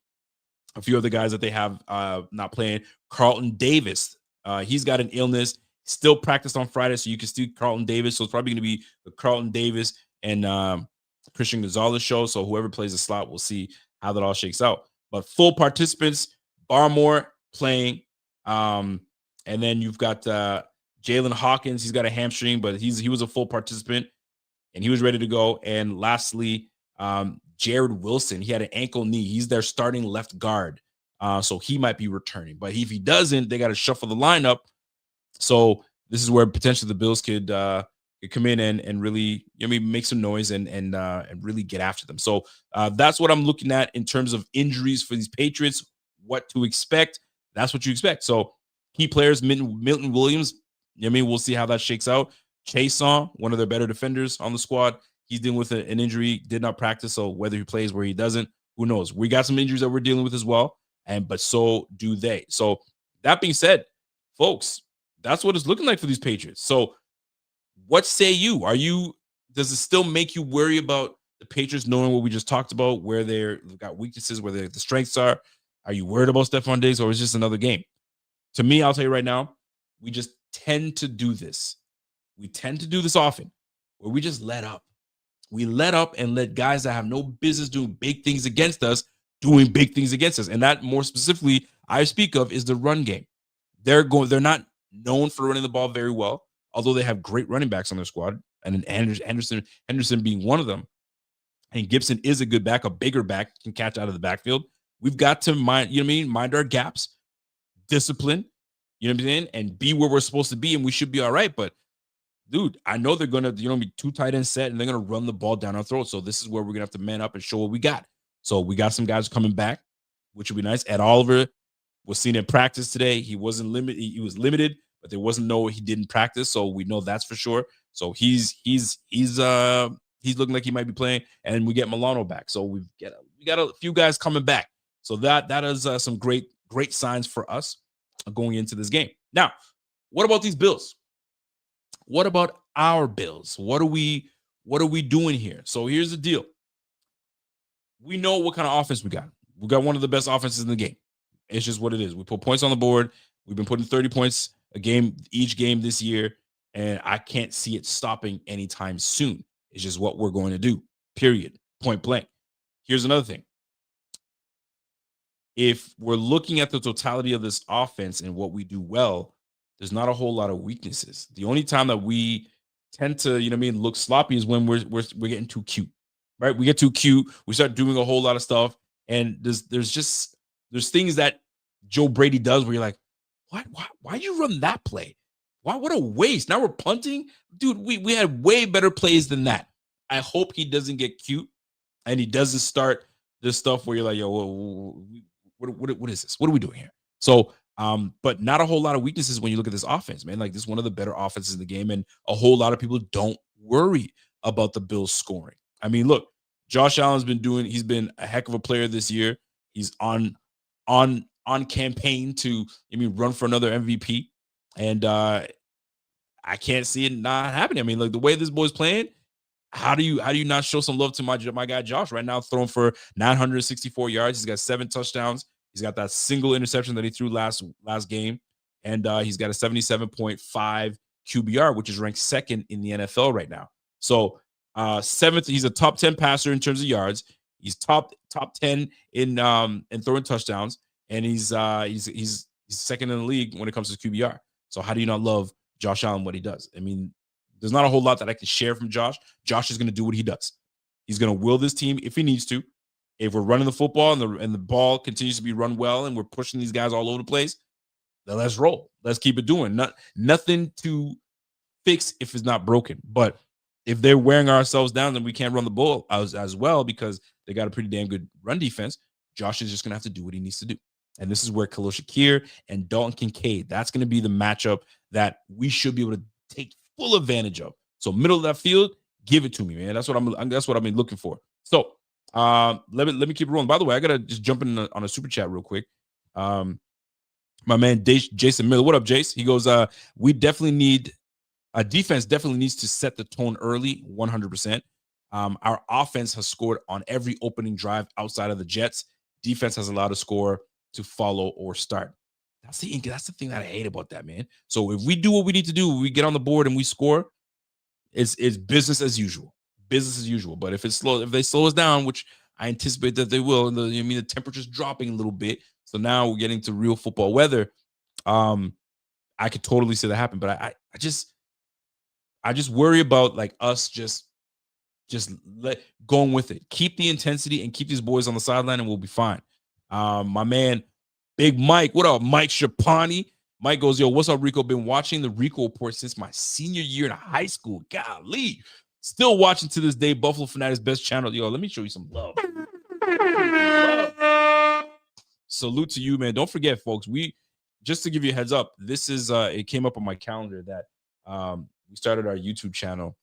few other guys that they have not playing. Carlton Davis, he's got an illness. Still practiced on Friday, so you can see Carlton Davis. So it's probably going to be the Carlton Davis and Christian Gonzalez show. So whoever plays the slot, we'll see how that all shakes out. But full participants, Barmore playing. And then you've got Jalen Hawkins. He's got a hamstring, but he was a full participant, and he was ready to go. And lastly, Jared Wilson. He had an ankle knee. He's their starting left guard. So he might be returning. But if he doesn't, they got to shuffle the lineup. So this is where potentially the Bills could come in and really make some noise and really get after them. So that's what I'm looking at in terms of injuries for these Patriots, what to expect. That's what you expect. So key players, Milton Williams, we'll see how that shakes out. Chason, one of their better defenders on the squad, he's dealing with an injury, did not practice. So whether he plays, where he doesn't, who knows? We got some injuries that we're dealing with as well, but so do they. So that being said, folks, that's what it's looking like for these Patriots. So what say you? Does it still make you worry about the Patriots knowing what we just talked about, where they've got weaknesses, where the strengths are? Are you worried about Stefon Diggs, or is it just another game? To me, I'll tell you right now, we just tend to do this. We tend to do this often, where we just let up. We let up and let guys that have no business doing big things against us, doing big things against us. And that, more specifically, I speak of is the run game. They're not known for running the ball very well, although they have great running backs on their squad, and Henderson being one of them. and Gibson is a good back, a bigger back, can catch out of the backfield. We've got to mind, you know what I mean, mind our gaps, discipline, you know what I'm saying, and be where we're supposed to be, and we should be all right. But dude, I know they're gonna, be two tight end set, and they're gonna run the ball down our throat. So this is where we're gonna have to man up and show what we got. So we got some guys coming back, which would be nice. Ed Oliver was seen in practice today. He wasn't limited. He was limited, but there wasn't no he didn't practice. So we know that's for sure. So he's looking like he might be playing, and we get Milano back. So we got a few guys coming back. So that is some great signs for us going into this game. Now, what about these Bills? What about our Bills? What are we doing here? So here's the deal. We know what kind of offense we got. We got one of the best offenses in the game. It's just what it is. We put points on the board. We've been putting 30 points a game each game this year, and I can't see it stopping anytime soon. It's just what we're going to do, period, point blank. Here's another thing. If we're looking at the totality of this offense and what we do well, there's not a whole lot of weaknesses. The only time that we tend to, look sloppy is when we're getting too cute, right? We get too cute. We start doing a whole lot of stuff, and there's things that Joe Brady does where you're like, why you run that play? What a waste. Now we're punting, dude. We had way better plays than that. I hope he doesn't get cute and he doesn't start this stuff where you're like, yo, what is this? What are we doing here? So, but not a whole lot of weaknesses when you look at this offense, man. Like, this is one of the better offenses in the game, and a whole lot of people don't worry about the Bills scoring. I mean, look, Josh Allen's he's been a heck of a player this year. He's on campaign to, run for another MVP. And I can't see it not happening. I mean, like, the way this boy's playing, how do you not show some love to my guy Josh right now, throwing for 964 yards? He's got 7 touchdowns. He's got that single interception that he threw last game, and he's got a 77.5 QBR, which is ranked second in the NFL right now. So seventh, he's a top 10 passer in terms of yards. He's top 10 in throwing touchdowns, and he's second in the league when it comes to QBR. So how do you not love Josh Allen, what he does? I mean, there's not a whole lot that I can share from Josh. Josh is going to do what he does. He's going to will this team if he needs to. If we're running the football and the ball continues to be run well and we're pushing these guys all over the place, then let's roll. Let's keep it doing. Nothing to fix if it's not broken. But if they're wearing ourselves down, then we can't run the ball as well because they got a pretty damn good run defense. Josh is just going to have to do what he needs to do. And this is where Khalil Shakir and Dalton Kincaid, that's going to be the matchup that we should be able to take full advantage of. So middle of that field, give it to me, man. That's what I've been looking for. So let me keep rolling. By the way, I gotta just jump in on a super chat real quick. My man Jason Miller, what up, Jace? He goes, we definitely need a defense. Definitely needs to set the tone early, 100%. Our offense has scored on every opening drive outside of the Jets. Defense has allowed a score to follow or start. That's the thing that I hate about that, man. So if we do what we need to do, we get on the board and we score, it's business as usual. Business as usual. But if they slow us down, which I anticipate that they will, the temperature's dropping a little bit. So now we're getting to real football weather. I could totally see that happen. But I just worry about like us just going with it. Keep the intensity and keep these boys on the sideline and we'll be fine. My man, Big Mike, what up, Mike Shapani? Mike goes, yo, what's up, Rico? Been watching the Rico Report since my senior year in high school. Golly. Still watching to this day. Buffalo Fanatics best channel. Yo, let me show you some love. Salute to you, man. Don't forget, folks, just to give you a heads up, this is it came up on my calendar that we started our YouTube channel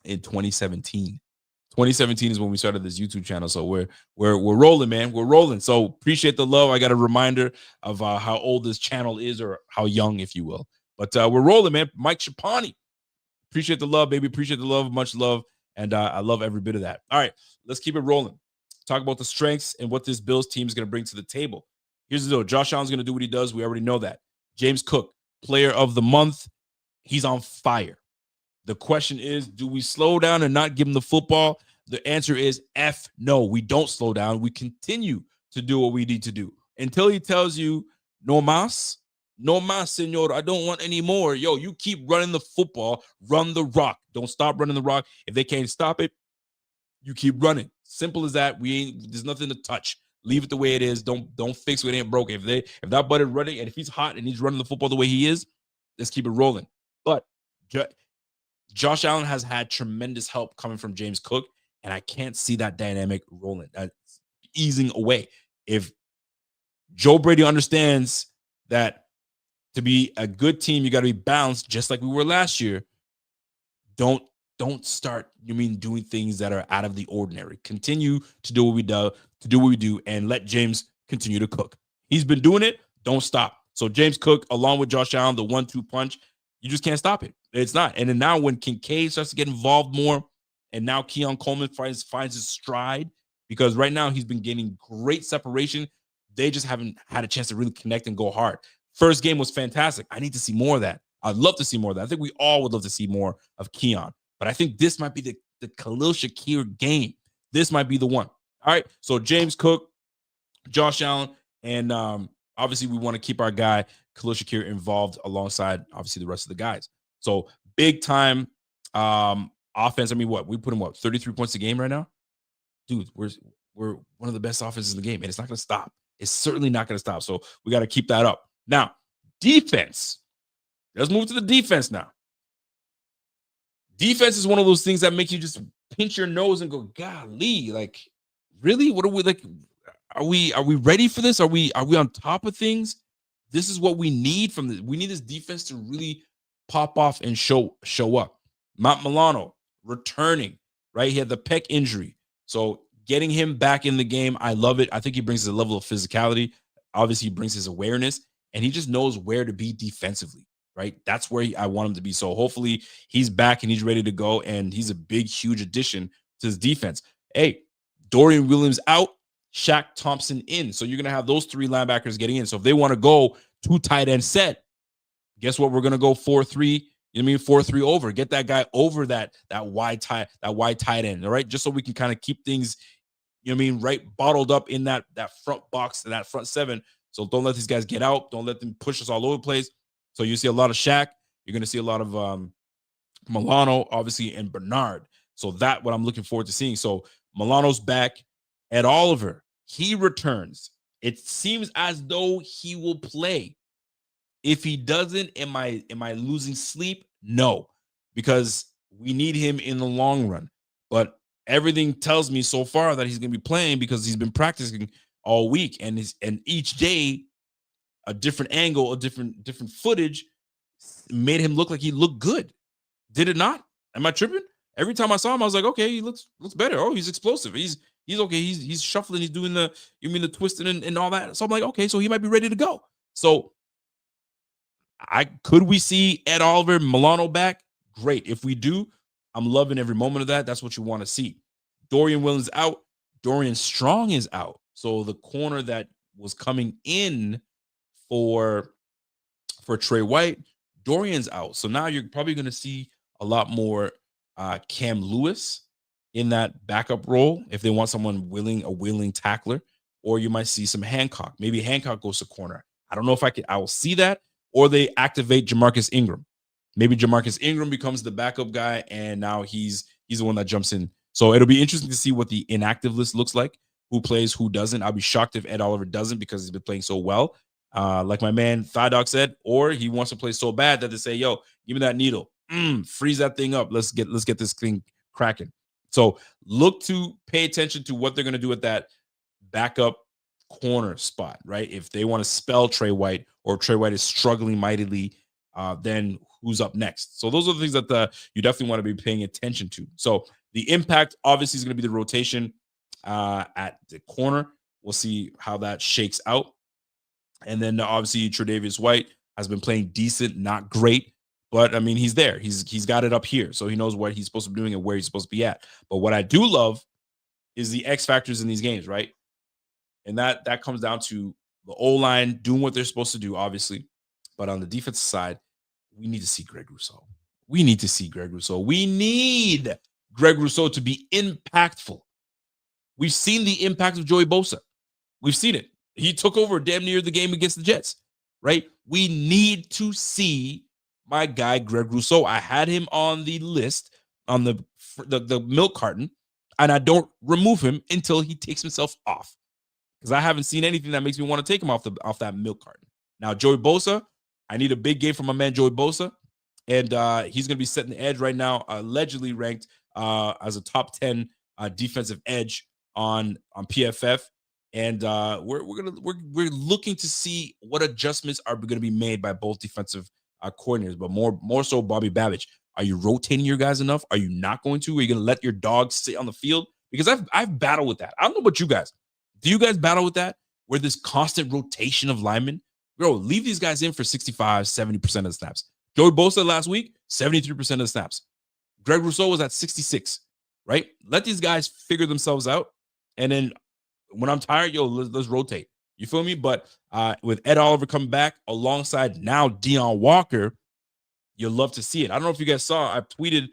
in 2017. 2017 is when we started this YouTube channel. So we're rolling, man. We're rolling. So appreciate the love. I got a reminder of how old this channel is, or how young, if you will. But we're rolling, man. Mike Shapani. Appreciate the love, baby. Appreciate the love. Much love. And I love every bit of that. All right, let's keep it rolling. Talk about the strengths and what this Bills team is going to bring to the table. Here's the deal. Josh Allen's going to do what he does. We already know that. James Cook, player of the month. He's on fire. The question is, do we slow down and not give him the football? The answer is no. We don't slow down. We continue to do what we need to do until he tells you, no más, señor. I don't want any more. Yo, you keep running the football. Run the rock. Don't stop running the rock. If they can't stop it, You keep running. Simple as that. There's nothing to touch. Leave it the way it is. Don't fix what ain't broke. If that butt is running and if he's hot and he's running the football the way he is, let's keep it rolling. But Josh Allen has had tremendous help coming from James Cook, and I can't see that dynamic rolling. That's easing away. If Joe Brady understands that to be a good team, you got to be balanced, just like we were last year. Don't start doing things that are out of the ordinary. Continue to do what we do, and let James continue to cook. He's been doing it. Don't stop. So James Cook, along with Josh Allen, the 1-2 punch, you just can't stop it. It's not. And then now when Kincaid starts to get involved more, and now Keon Coleman finds his stride, because right now he's been getting great separation. They just haven't had a chance to really connect and go hard. First game was fantastic. I need to see more of that. I'd love to see more of that. I think we all would love to see more of Keon. But I think this might be the Khalil Shakir game. This might be the one. All right. So James Cook, Josh Allen, and obviously we want to keep our guy Khalil Shakir involved alongside obviously the rest of the guys. So big time offense. I mean, we put him 33 points a game right now? Dude, we're one of the best offenses in the game, and it's not going to stop. It's certainly not going to stop. So we got to keep that up. Now, defense. Let's move to the defense now. Defense is one of those things that makes you just pinch your nose and go, golly, like, really? What are we like? Are we ready for this? Are we on top of things? This is what we need from this. We need this defense to really pop off and show up. Matt Milano returning, right? He had the pec injury. So getting him back in the game, I love it. I think he brings a level of physicality. Obviously, he brings his awareness, and he just knows where to be defensively, right? That's where I want him to be. So hopefully he's back and he's ready to go, and he's a big, huge addition to his defense. Hey, Dorian Williams out, Shaq Thompson in. So you're going to have those three linebackers getting in. So if they want to go 2 tight end set, guess what? We're going to go 4-3. 4-3 over. Get that guy over that wide tight end, all right? Just so we can kind of keep things, right, bottled up in that front box and that front seven. So don't let these guys get out. Don't let them push us all over the place. So you see a lot of Shaq. You're going to see a lot of Milano, obviously, and Bernard. So that's what I'm looking forward to seeing. So Milano's back. Ed Oliver, he returns. It seems as though he will play. If he doesn't, am I losing sleep? No, because we need him in the long run. But everything tells me so far that he's going to be playing because he's been practicing all week, and each day a different angle, a different footage made him look like he looked good. Did it not? Am I tripping? Every time I saw him, I was like, okay, he looks better. Oh, he's explosive. He's okay. He's shuffling. He's doing the twisting and all that. So I'm like, okay, so he might be ready to go. So could we see Ed Oliver, Milano back? Great. If we do, I'm loving every moment of that. That's what you want to see. Dorian Williams out. Dorian Strong is out. So the corner that was coming in for Trey White, Dorian's out. So now you're probably going to see a lot more Cam Lewis in that backup role if they want someone a willing tackler, or you might see some Hancock. Maybe Hancock goes to corner. I don't know if I will see that, or they activate Jamarcus Ingram. Maybe Jamarcus Ingram becomes the backup guy, and now he's the one that jumps in. So it'll be interesting to see what the inactive list looks like, who plays, who doesn't. I'll be shocked if Ed Oliver doesn't, because he's been playing so well. Like my man Thigh Dog said, or he wants to play so bad that they say, yo, give me that needle. Freeze that thing up. Let's get this thing cracking. So look to pay attention to what they're going to do with that backup corner spot, right? If they want to spell Trey White, or Trey White is struggling mightily, then who's up next? So those are the things that you definitely want to be paying attention to. So the impact obviously is going to be the rotation at the corner. We'll see how that shakes out. And then obviously Tre'Davious White has been playing decent, not great, but I mean, he's there. He's got it up here. So he knows what he's supposed to be doing and where he's supposed to be at. But what I do love is the X factors in these games, right? And that comes down to the O-line doing what they're supposed to do, obviously. But on the defensive side, we need to see Greg Rousseau. We need Greg Rousseau to be impactful. We've seen the impact of Joey Bosa. We've seen it. He took over damn near the game against the Jets, right? We need to see my guy, Greg Rousseau. I had him on the list, on the milk carton. and I don't remove him until he takes himself off, because I haven't seen anything that makes me want to take him off that milk carton. Now, Joey Bosa, I need a big game from my man Joey Bosa, and he's going to be setting the edge right now, allegedly ranked as a top 10 defensive edge on PFF. And we're looking to see what adjustments are going to be made by both defensive coordinators, but more so Bobby Babich. Are you rotating your guys enough? Are you not going to? Are you going to let your dogs sit on the field? Because I've battled with that. I don't know about you guys. Do you guys battle with that? Where this constant rotation of linemen? Bro, leave these guys in for 65, 70% of the snaps. Joey Bosa last week, 73% of the snaps. Greg Rousseau was at 66, right? Let these guys figure themselves out. And then when I'm tired, let's rotate. You feel me? But with Ed Oliver coming back alongside now Deion Walker, you'll love to see it. I don't know if you guys saw, I tweeted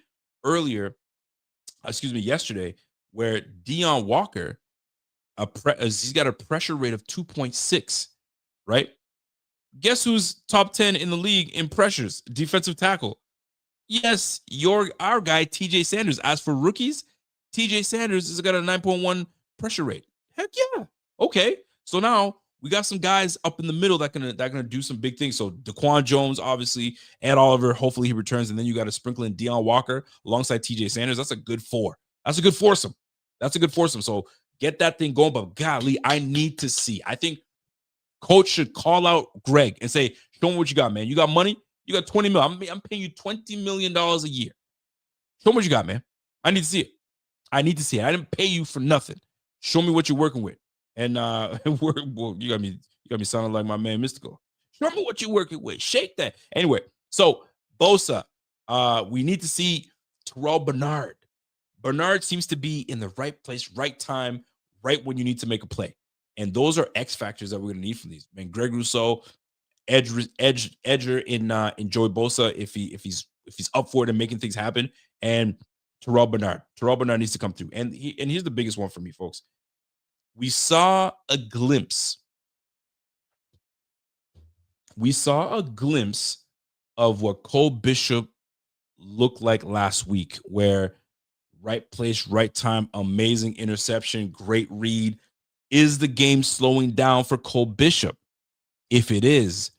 yesterday, where Deion Walker, he's got a pressure rate of 2.6, right? Guess who's top 10 in the league in pressures? Defensive tackle. Yes, our guy, TJ Sanders. As for rookies, TJ Sanders has got a 9.1 pressure rate. Heck yeah. Okay. So now we got some guys up in the middle that gonna do some big things. So Daquan Jones, obviously, Ed Oliver, hopefully he returns, and then you got to sprinkle in Deion Walker alongside TJ Sanders. That's a good four. That's a good foursome. So get that thing going. But golly, I need to see. I think coach should call out Greg and say, show me what you got, man. You got money? You got 20 million. I'm paying you $20 million a year. Show me what you got, man. I need to see it. I didn't pay you for nothing. Show me what you're working with. And you got me sounding like my man Mystical. Show me what you're working with. Shake that. Anyway, so Bosa, we need to see Terrell Bernard. Bernard seems to be in the right place, right time, right when you need to make a play. And those are X factors that we're going to need from these. Man, Greg Rousseau, edger in Joey Bosa if he's up for it and making things happen, and Terrell Bernard. Terrell Bernard needs to come through. And here's the biggest one for me, folks. We saw a glimpse of what Cole Bishop looked like last week, where right place, right time, amazing interception, great read. Is the game slowing down for Cole Bishop? If it is,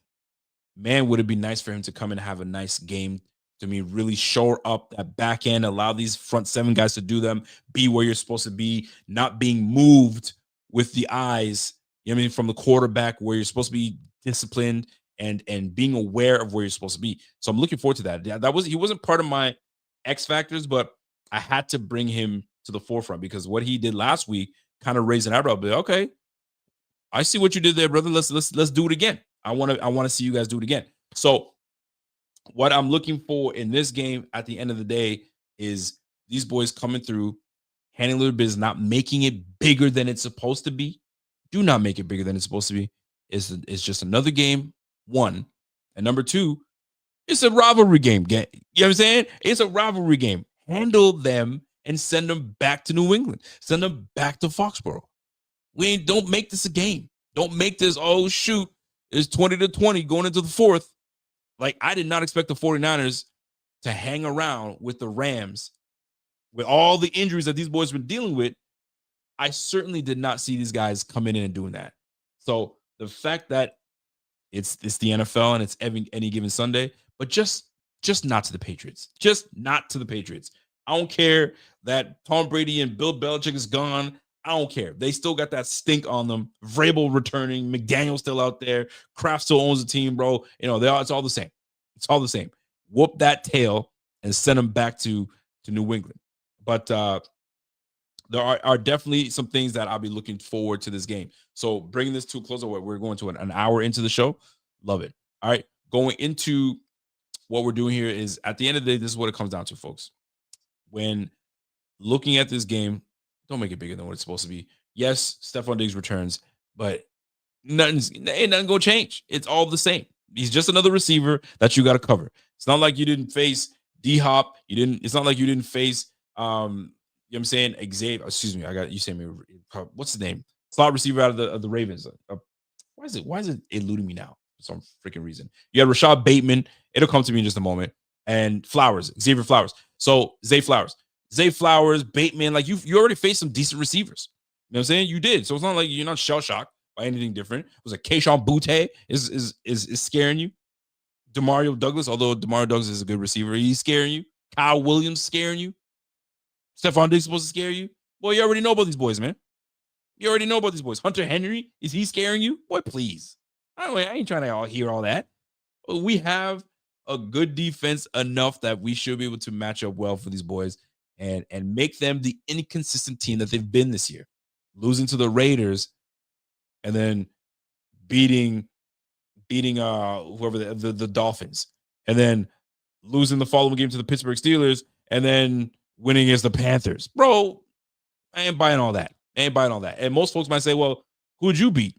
man, would it be nice for him to come and have a nice game, to me, really shore up that back end, allow these front seven guys to do them, be where you're supposed to be, not being moved with the eyes, you know what I mean, from the quarterback, where you're supposed to be disciplined and being aware of where you're supposed to be. So I'm looking forward to that. He wasn't part of my X factors, but I had to bring him to the forefront because what he did last week kind of raised an eyebrow. But okay, I see what you did there, brother. Let's do it again. I want to see you guys do it again. So what I'm looking for in this game at the end of the day is these boys coming through, handling their business, not making it bigger than it's supposed to be. Do not make it bigger than it's supposed to be. It's just another game, one. And number two, it's a rivalry game. You know what I'm saying? It's a rivalry game. Handle them and send them back to New England. Send them back to Foxborough. Don't make this a game. Don't make this, oh, shoot, it's 20-20 going into the fourth. Like, I did not expect the 49ers to hang around with the Rams with all the injuries that these boys were dealing with. I certainly did not see these guys coming in and doing that. So the fact that it's the NFL and it's any given Sunday, but just not to the Patriots. Just not to the Patriots. I don't care that Tom Brady and Bill Belichick is gone. I don't care. They still got that stink on them. Vrabel returning. McDaniel still out there. Kraft still owns the team, bro. You know, it's all the same. It's all the same. Whoop that tail and send them back to New England. But there are definitely some things that I'll be looking forward to this game. So bringing this to a close, we're going to an hour into the show. Love it. All right. Going into what we're doing here is, at the end of the day, this is what it comes down to, folks. When looking at this game, don't make it bigger than what it's supposed to be. Yes, Stefon Diggs returns, but nothing's going to change. It's all the same. He's just another receiver that you got to cover. It's not like you didn't face D-Hop. It's not like you didn't face, you know what I'm saying, Xavier. Excuse me, you saying me. What's his name? Slot receiver out of the Ravens. Why is it eluding me now for some freaking reason? You have Rashad Bateman. It'll come to me in just a moment. And Xavier Flowers. So Zay Flowers. Zay Flowers, Bateman, like you already faced some decent receivers. You know what I'm saying? You did. So it's not like you're not shell shocked by anything different. It was like Keyshawn Butte is scaring you. Demario Douglas, although Demario Douglas is a good receiver, he's scaring you. Kyle Williams scaring you. Stefon Diggs supposed to scare you. Boy, you already know about these boys, man. You already know about these boys. Hunter Henry, is he scaring you? Boy, please. I ain't trying to hear all that. We have a good defense enough that we should be able to match up well for these boys and make them the inconsistent team that they've been this year. Losing to the Raiders and then beating whoever the Dolphins, and then losing the following game to the Pittsburgh Steelers, and then winning against the Panthers. Bro, I ain't buying all that. And most folks might say, well, who'd you beat?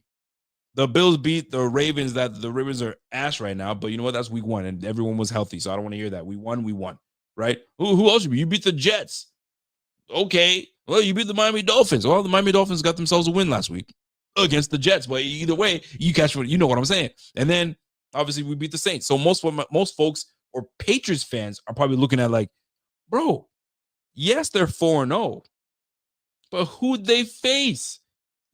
The Bills beat the Ravens. That the Ravens are ass right now, but you know what? That's week 1, and everyone was healthy, so I don't want to hear that. We won, right? Who else you beat? You beat the Jets. Okay, well, you beat the Miami Dolphins. Well, the Miami Dolphins got themselves a win last week against the Jets, but either way, you know what I'm saying. And then obviously we beat the Saints. So most folks or Patriots fans are probably looking at like, bro, yes, they're 4-0, but who'd they face?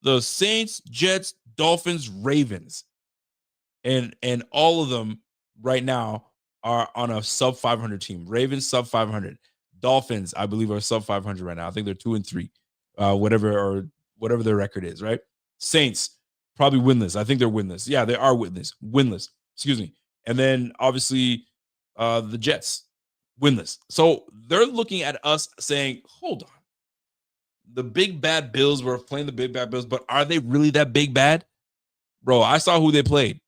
The Saints, Jets, Dolphins, Ravens, and all of them right now are on a sub 500 team. Ravens sub 500, Dolphins I believe are sub 500 right now. I think they're 2-3, whatever their record is. Right, Saints probably winless. I think they're winless. Yeah, they are winless. Excuse me. And then obviously the Jets winless. So they're looking at us saying, hold on. The big bad Bills were playing the big bad Bills, but are they really that big bad? Bro, I saw who they played.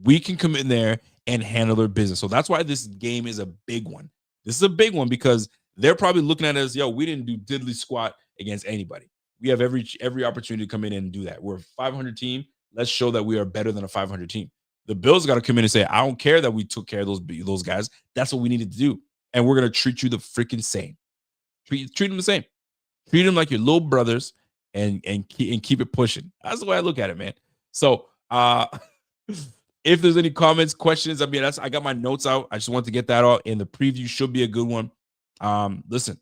We can come in there and handle their business. So that's why this game is a big one. This is a big one because they're probably looking at us, yo, we didn't do diddly squat against anybody. We have every opportunity to come in and do that. We're a 500 team. Let's show that we are better than a 500 team. The Bills got to come in and say, I don't care that we took care of those guys. That's what we needed to do. And we're going to treat you the freaking same. Treat them the same. Treat them like your little brothers and keep it pushing. That's the way I look at it, man. So if there's any comments, questions, I mean, I got my notes out. I just want to get that out, and the preview should be a good one. Listen,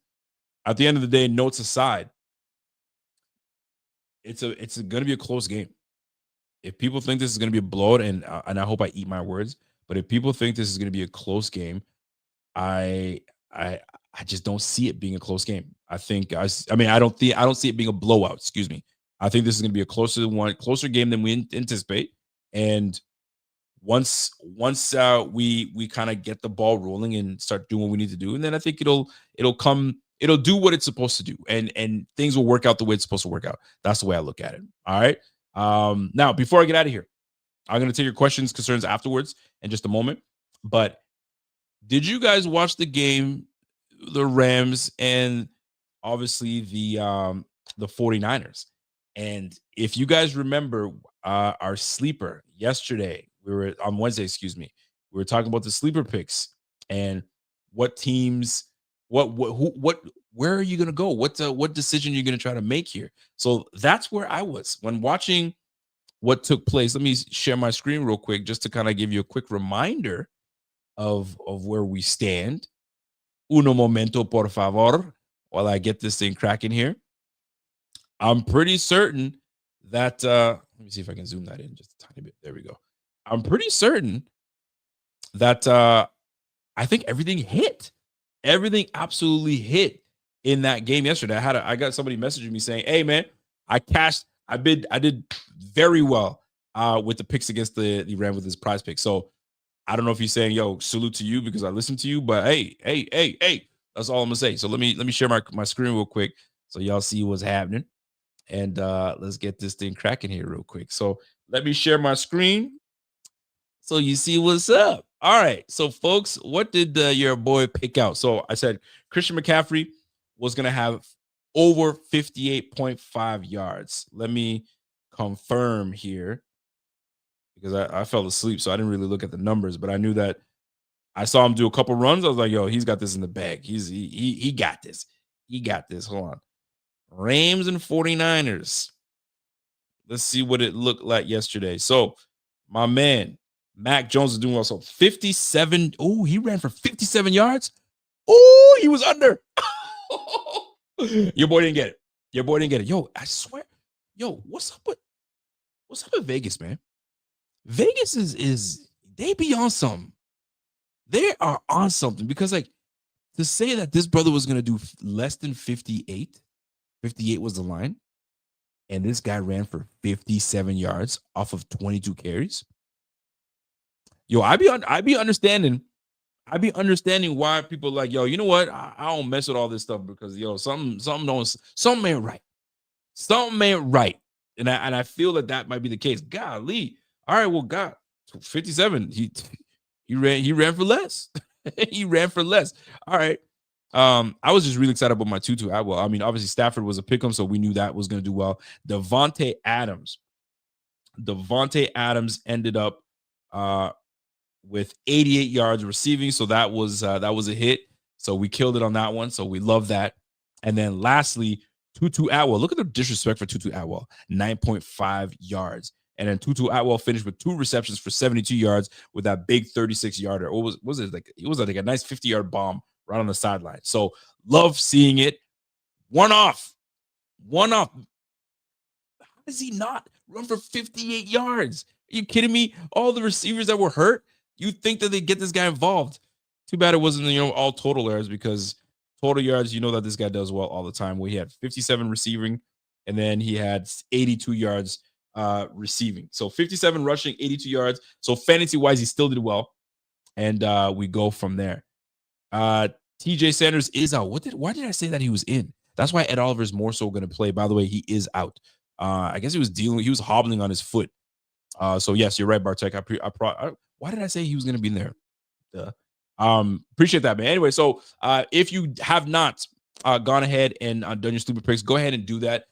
at the end of the day, notes aside, it's going to be a close game. If people think this is going to be a blowout, and I hope I eat my words, but if people think this is going to be a close game, I just don't see it being a close game. I don't see it being a blowout. Excuse me. I think this is going to be a closer game than we anticipate. And once we kind of get the ball rolling and start doing what we need to do, and then I think it'll do what it's supposed to do, and things will work out the way it's supposed to work out. That's the way I look at it. All right. Now, before I get out of here, I'm going to take your questions, concerns afterwards in just a moment. But did you guys watch the game, the Rams and obviously the 49ers? And if you guys remember our sleeper yesterday, we were on Wednesday, excuse me, we were talking about the sleeper picks and what teams, where are you going to go? What decision you're going to try to make here? So that's where I was when watching what took place. Let me share my screen real quick just to kind of give you a quick reminder of where we stand. Uno momento, por favor, while I get this thing cracking here. I'm pretty certain that let me see if I can zoom that in just a tiny bit. There we go. I'm pretty certain that I think everything hit. Everything absolutely hit in that game yesterday. I got somebody messaging me saying, "Hey man, I did very well with the picks against the Rams with his prize pick." So I don't know if he's saying, "Yo, salute to you because I listened to you," but hey, that's all I'm gonna say. So let me share my screen real quick so y'all see what's happening, and let's get this thing cracking here real quick. So let me share my screen so you see what's up. All right, so folks, what did your boy pick out? So I said Christian McCaffrey was gonna have over 58.5 yards. Let me confirm here because I fell asleep, so I didn't really look at the numbers, but I knew that I saw him do a couple runs. I was like, yo, he's got this in the bag. He got this. He got this. Hold on. Rams and 49ers. Let's see what it looked like yesterday. So my man, Mac Jones is doing well. So 57. Oh, he ran for 57 yards. Oh, he was under. Your boy didn't get it. Your boy didn't get it. Yo, I swear. Yo, what's up with Vegas, man? Vegas is they be on something. They are on something because like to say that this brother was gonna do less than 58, 58 was the line, and this guy ran for 57 yards off of 22 carries. Yo, I be understanding. I be understanding why people like, yo, you know what? I don't mess with all this stuff because yo, something ain't right. Something ain't right. And I feel that might be the case. Golly. All right, well, God, 57. He ran for less. He ran for less. All right. I was just really excited about my Tutu Atwell. I mean, obviously Stafford was a pick 'em, so we knew that was going to do well. Devontae Adams. Devontae Adams ended up with 88 yards receiving, so that was a hit. So we killed it on that one. So we love that. And then lastly, Tutu Atwell. Look at the disrespect for Tutu Atwell. 9.5 yards. And then Tutu Atwell finished with 2 receptions for 72 yards with that big 36-yarder. Or was it like it was like a nice 50-yard bomb right on the sideline. So love seeing it. One off. One off. How does he not run for 58 yards? Are you kidding me? All the receivers that were hurt, you think that they get this guy involved. Too bad it wasn't, all total yards because total yards, you know that this guy does well all the time. Where he had 57 receiving, and then he had 82 yards receiving. So 57 rushing, 82 yards. So fantasy wise, he still did well, and we go from there. TJ Sanders is out. Why did I say that he was in? That's why Ed Oliver is more so going to play. By the way, he is out. I guess he was hobbling on his foot. So yes, you're right, Bartek. Why did I say he was going to be in there? Appreciate that, man. Anyway, so if you have not gone ahead and done your stupid picks, go ahead and do that.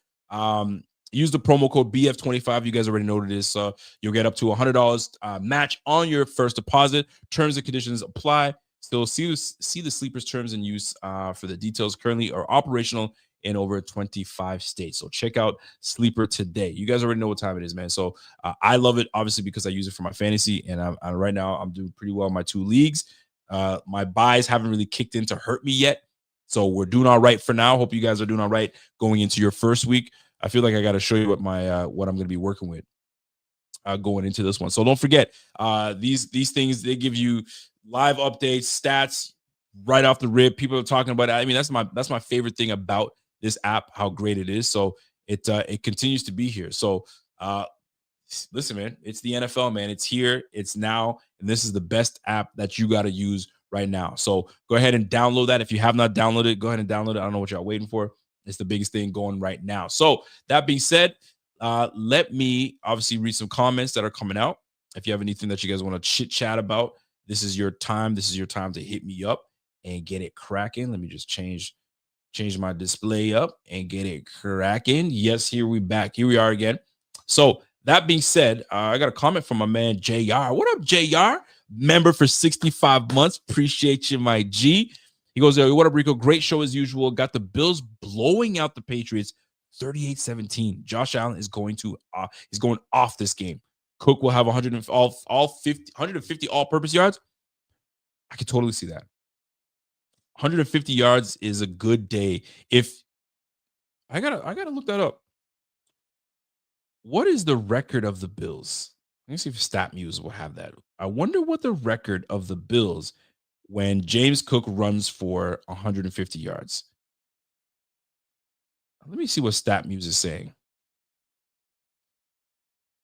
Use the promo code BF25. You guys already know what it is. So you'll get up to $100 match on your first deposit. Terms and conditions apply. Still see the sleepers terms and use for the details. Currently are operational in over 25 states. So check out Sleeper today. You guys already know what time it is, man. So I love it, obviously, because I use it for my fantasy. And right now I'm doing pretty well in my 2 leagues. My buys haven't really kicked in to hurt me yet. So we're doing all right for now. Hope you guys are doing all right going into your first week. I feel like I got to show you what what I'm going to be working with going into this one. So don't forget, these things, they give you live updates, stats right off the rip. People are talking about it. I mean, that's my favorite thing about this app, how great it is. So it continues to be here. So listen, man, it's the NFL, man. It's here, it's now, and this is the best app that you got to use right now. So go ahead and download that. If you have not downloaded it, go ahead and download it. I don't know what y'all waiting for. It's the biggest thing going right now. So that being said, let me obviously read some comments that are coming out. If you have anything that you guys want to chit chat about, this is your time. This is your time to hit me up and get it cracking. Let me just change my display up and get it cracking. Yes, here we are again. So that being said, I got a comment from my man JR. What up, JR? Member for 65 months. Appreciate you, my G. He goes, what up, Rico? Great show as usual. Got the Bills blowing out the Patriots 38-17. Josh Allen is going off this game. Cook will have 150 all-purpose yards. I could totally see that. 150 yards is a good day. If I gotta look that up. What is the record of the Bills? Let me see if StatMuse will have that. I wonder what the record of the Bills when James Cook runs for 150 yards. Let me see what StatMuse is saying.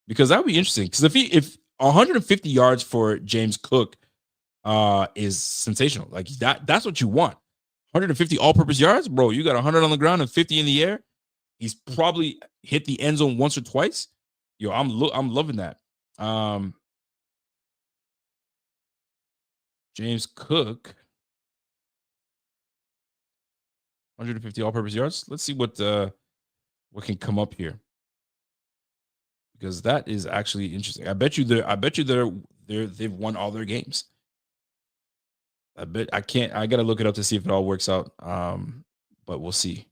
Because that would be interesting. Because if 150 yards for James Cook is sensational. Like that's what you want. 150 all-purpose yards, bro. You got 100 on the ground and 50 in the air. He's probably hit the end zone once or twice. Yo, I'm loving that. James Cook, 150 all-purpose yards. Let's see what can come up here, because that is actually interesting. I bet you they've won all their games. I gotta look it up to see if it all works out. But we'll see.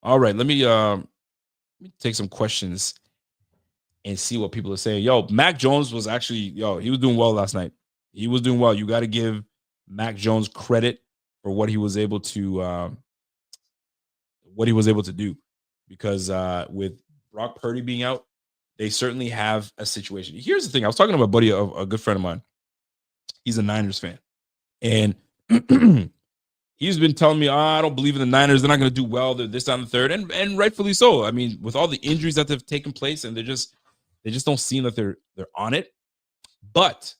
All right, let me take some questions and see what people are saying. Yo, Mac Jones was actually, he was doing well last night. He was doing well. You got to give Mac Jones credit. for what he was able to do, because with Brock Purdy being out, they certainly have a situation. Here's the thing: I was talking to a buddy, a good friend of mine. He's a Niners fan, and he's been telling me, I don't believe in the Niners. They're not going to do well. They're this, on the third, and rightfully so. I mean, with all the injuries that have taken place, and they just don't seem that they're on it. But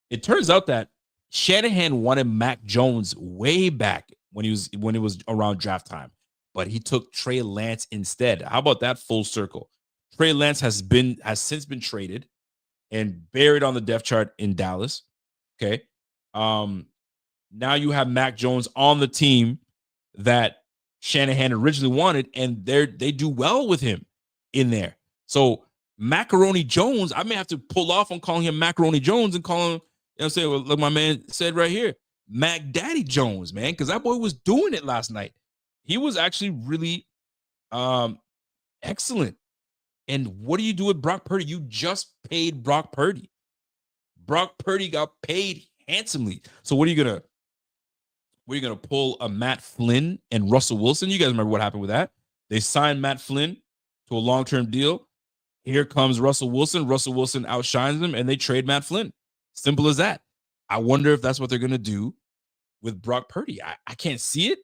it turns out that Shanahan wanted Mac Jones way back when it was around draft time, but he took Trey Lance instead. How about that full circle? Trey Lance has since been traded and buried on the depth chart in Dallas. Okay. Now you have Mac Jones on the team that Shanahan originally wanted, and they do well with him in there. So Macaroni Jones, I may have to pull off on calling him Macaroni Jones and call him, you know what I'm saying? Well, like my man said right here, Mac Daddy Jones, man, because that boy was doing it last night. He was actually really excellent. And what do you do with Brock Purdy? You just paid Brock Purdy. Brock Purdy got paid handsomely. So what are you gonna pull a Matt Flynn and Russell Wilson? You guys remember what happened with that? They signed Matt Flynn to a long-term deal. Here comes Russell Wilson. Russell Wilson outshines them, and they trade Matt Flynn. Simple as that. I wonder if that's what they're gonna do with Brock Purdy. I can't see it.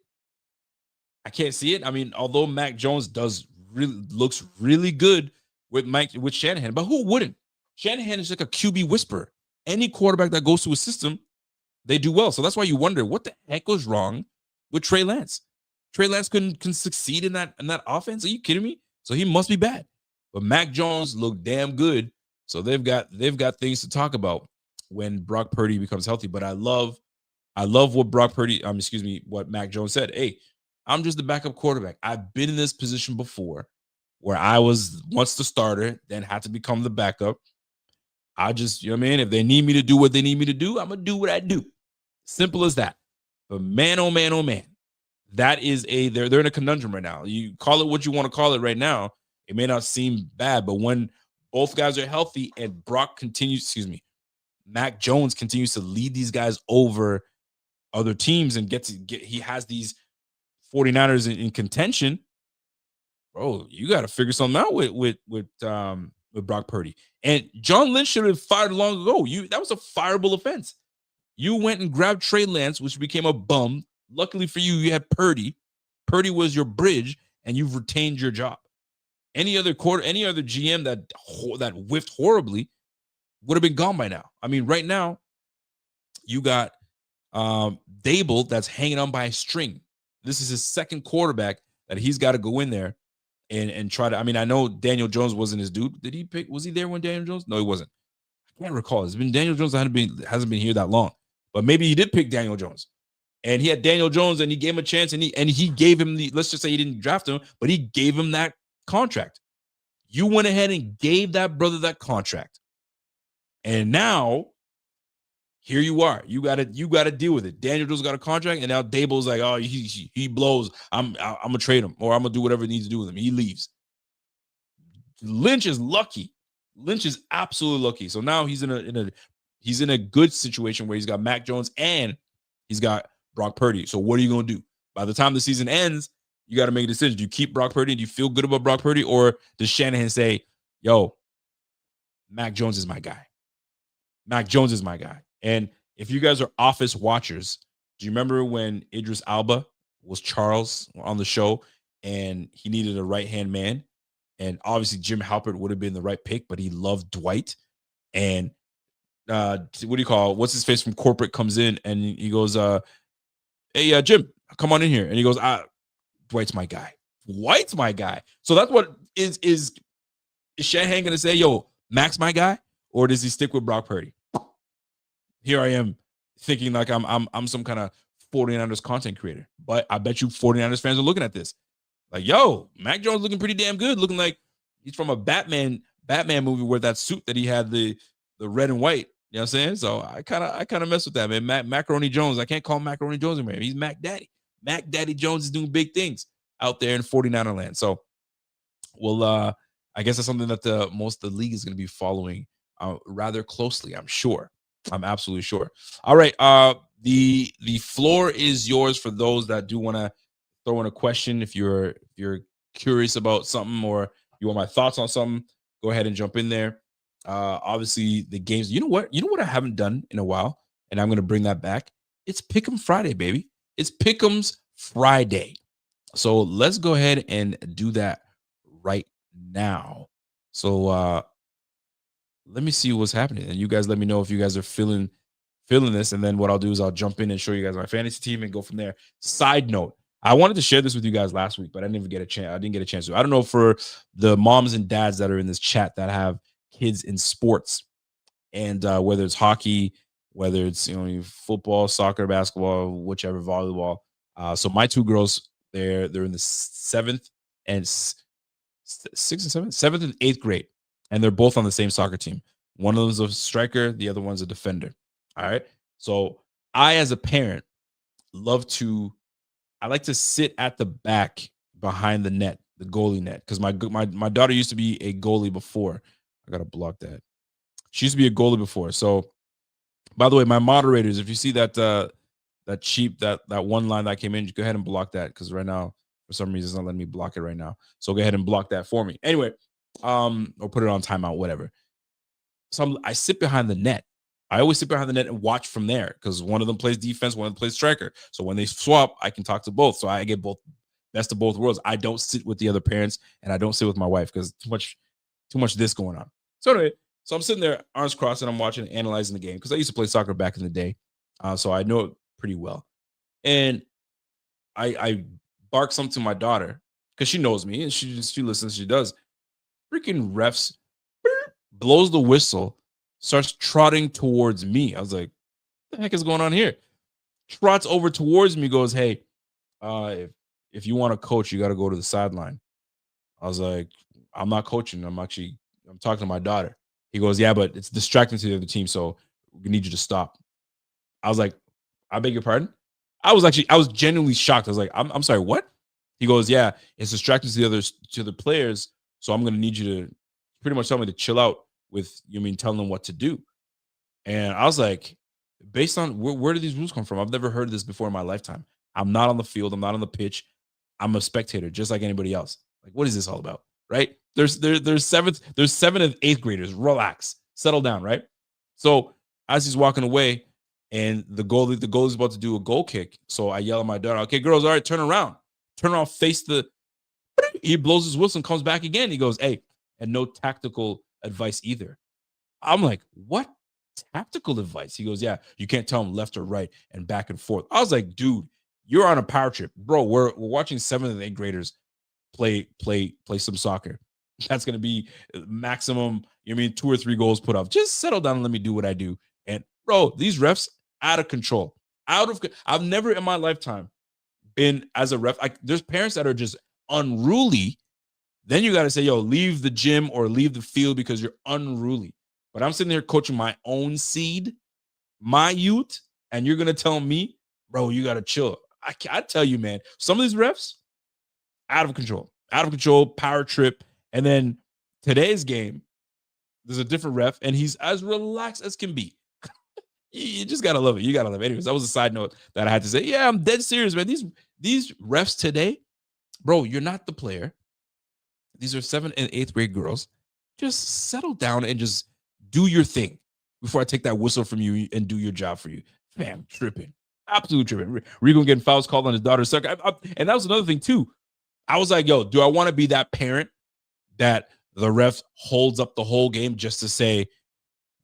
I can't see it. I mean, although Mac Jones looks really good with Shanahan, but who wouldn't? Shanahan is like a QB whisperer. Any quarterback that goes to a system, they do well. So that's why you wonder what the heck was wrong with Trey Lance. Trey Lance couldn't succeed in that offense. Are you kidding me? So he must be bad. But Mac Jones looked damn good. So they've got things to talk about when Brock Purdy becomes healthy. But I love what what Mac Jones said. Hey, I'm just the backup quarterback. I've been in this position before where I was once the starter, then had to become the backup. I just, you know what I mean? If they need me to do what they need me to do, I'm going to do what I do. Simple as that. But man, oh man, oh man, that is they're in a conundrum right now. You call it what you want to call it right now. It may not seem bad, but when both guys are healthy and Mac Jones continues to lead these guys over other teams and he has these 49ers in contention, bro, you got to figure something out with Brock Purdy. And John Lynch should have fired long ago. That was a fireable offense. You went and grabbed Trey Lance, which became a bum. Luckily for you, you had Purdy. Purdy was your bridge, and you've retained your job. Any other GM that whiffed horribly would have been gone by now. I mean, right now, you got Dable that's hanging on by a string. This is his second quarterback that he's got to go in there and try to. I mean, I know Daniel Jones wasn't his dude. Was he there when Daniel Jones? No, he wasn't. I can't recall. It's been Daniel Jones hasn't been here that long. But maybe he did pick Daniel Jones. And he had Daniel Jones and he gave him a chance and he gave him let's just say he didn't draft him, but he gave him that contract. You went ahead and gave that brother that contract. And now here you are. You got to deal with it. Daniel Jones got a contract, and now Dable's like, oh, he blows. I'm gonna trade him, or I'm gonna do whatever he needs to do with him. He leaves. Lynch is lucky. Lynch is absolutely lucky. So now he's in a good situation where he's got Mac Jones and he's got Brock Purdy. So what are you gonna do? By the time the season ends, you got to make a decision. Do you keep Brock Purdy? Do you feel good about Brock Purdy, or does Shanahan say, yo, Mac Jones is my guy? Mac Jones is my guy. And if you guys are Office watchers, do you remember when Idris Elba was Charles on the show and he needed a right-hand man? And obviously Jim Halpert would have been the right pick, but he loved Dwight. And what's his face from corporate comes in and he goes, hey, Jim, come on in here. And he goes, Dwight's my guy. Dwight's my guy. So that's what is Shanahan going to say, yo, Mac's my guy? Or does he stick with Brock Purdy? Here I am thinking like I'm some kind of 49ers content creator. But I bet you 49ers fans are looking at this. Like, yo, Mac Jones looking pretty damn good. Looking like he's from a Batman movie where that suit that he had the red and white. You know what I'm saying? So I kind of mess with that, man. Macaroni Jones. I can't call him Macaroni Jones anymore. He's Mac Daddy. Mac Daddy Jones is doing big things out there in 49er land. So, well, I guess that's something that most of the league is going to be following rather closely, I'm sure. I'm absolutely sure. All right. The floor is yours for those that do want to throw in a question. If you're curious about something or you want my thoughts on something, go ahead and jump in there. Obviously, the games. You know what? You know what I haven't done in a while, and I'm gonna bring that back. It's Pick'em Friday, baby. It's Pick'em's Friday. So let's go ahead and do that right now. So let me see what's happening, and you guys let me know if you guys are feeling this. And then what I'll do is I'll jump in and show you guys my fantasy team and go from there. Side note, I wanted to share this with you guys last week, but I didn't get a chance. I didn't get a chance to. I don't know for the moms and dads that are in this chat that have kids in sports, and whether it's hockey, whether it's football, soccer, basketball, whichever, volleyball. So my two girls, they're in the seventh and sixth and seventh and eighth grade, and they're both on the same soccer team. One of them's a striker, the other one's a defender. All right. So I, as a parent, love to. I like to sit at the back behind the net, the goalie net, because my daughter used to be a goalie before. I gotta block that. She used to be a goalie before. So, by the way, my moderators, if you see that one line that came in, go ahead and block that because right now, for some reason, it's not letting me block it right now. So go ahead and block that for me. Anyway, or put it on timeout, whatever. So I sit behind the net. I always sit behind the net and watch from there because one of them plays defense, one of them plays striker. So when they swap, I can talk to both. So I get both best of both worlds. I don't sit with the other parents and I don't sit with my wife because too much this going on. So anyway, so I'm sitting there, arms crossed, and I'm watching, analyzing the game because I used to play soccer back in the day, so I know it pretty well. And I bark something to my daughter because she knows me and she listens. She does. Freaking refs blows the whistle, starts trotting towards me. I was like, "What the heck is going on here?" Trots over towards me, goes, "Hey, if you want to coach, you got to go to the sideline." I was like, "I'm not coaching. I'm talking to my daughter." He goes, "Yeah, but it's distracting to the other team, so we need you to stop." I was like, "I beg your pardon?" I was genuinely shocked. I was like, I'm sorry, what?" He goes, "Yeah, it's distracting to the players, so I'm gonna need you to pretty much tell me to chill out with telling them what to do." And I was like, based on where do these rules come from? I've never heard of this before in my lifetime. I'm not on the field. I'm not on the pitch. I'm a spectator, just like anybody else. Like, what is this all about? Right? There's seventh and eighth graders. Relax, settle down, right? So as he's walking away, and the goalie's about to do a goal kick. So I yell at my daughter, "Okay, girls, all right, turn around, face the." He blows his whistle and comes back again. He goes, "Hey," and no tactical advice either. I'm like, "What tactical advice?" He goes, "Yeah, you can't tell him left or right and back and forth." I was like, "Dude, you're on a power trip, bro. We're watching seventh and eighth graders play some soccer. That's gonna be maximum. 2 or 3 goals put up. Just settle down and let me do what I do." And bro, these refs out of control. I've never in my lifetime been as a ref. Like, there's parents that are just unruly. Then you got to say, "Yo, leave the gym or leave the field because you're unruly." But I'm sitting there coaching my own seed, my youth, and you're gonna tell me, "Bro, you gotta chill." I tell you, man, some of these refs out of control, power trip. And then today's game, there's a different ref, and he's as relaxed as can be. You just gotta love it. You gotta love it. Anyways, that was a side note that I had to say. Yeah, I'm dead serious, man. These refs today, bro, you're not the player. These are seventh and eighth grade girls. Just settle down and just do your thing before I take that whistle from you and do your job for you. Fam, tripping. Absolute tripping. Rico getting fouls called on his daughter's sucker. And that was another thing, too. I was like, "Yo, do I want to be that parent that the ref holds up the whole game just to say,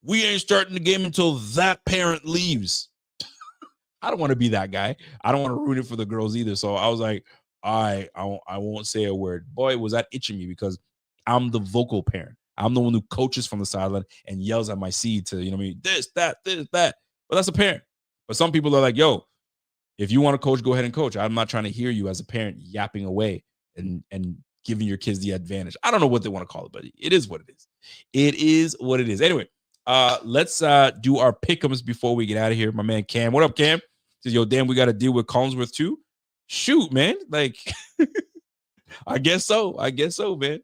we ain't starting the game until that parent leaves?" I don't want to be that guy. I don't want to ruin it for the girls either. So I was like, I won't say a word. Boy, was that itching me because I'm the vocal parent. I'm the one who coaches from the sideline and yells at my seed to, this, that, this, that. But that's a parent. But some people are like, "Yo, if you want to coach, go ahead and coach. I'm not trying to hear you as a parent yapping away and giving your kids the advantage." I don't know what they want to call it, but it is what it is. It is what it is. Anyway, let's do our pick'ems before we get out of here. My man Cam, what up, Cam? Says, "Yo, damn, we got to deal with Collinsworth too." Shoot, man. Like, I guess so. I guess so, man.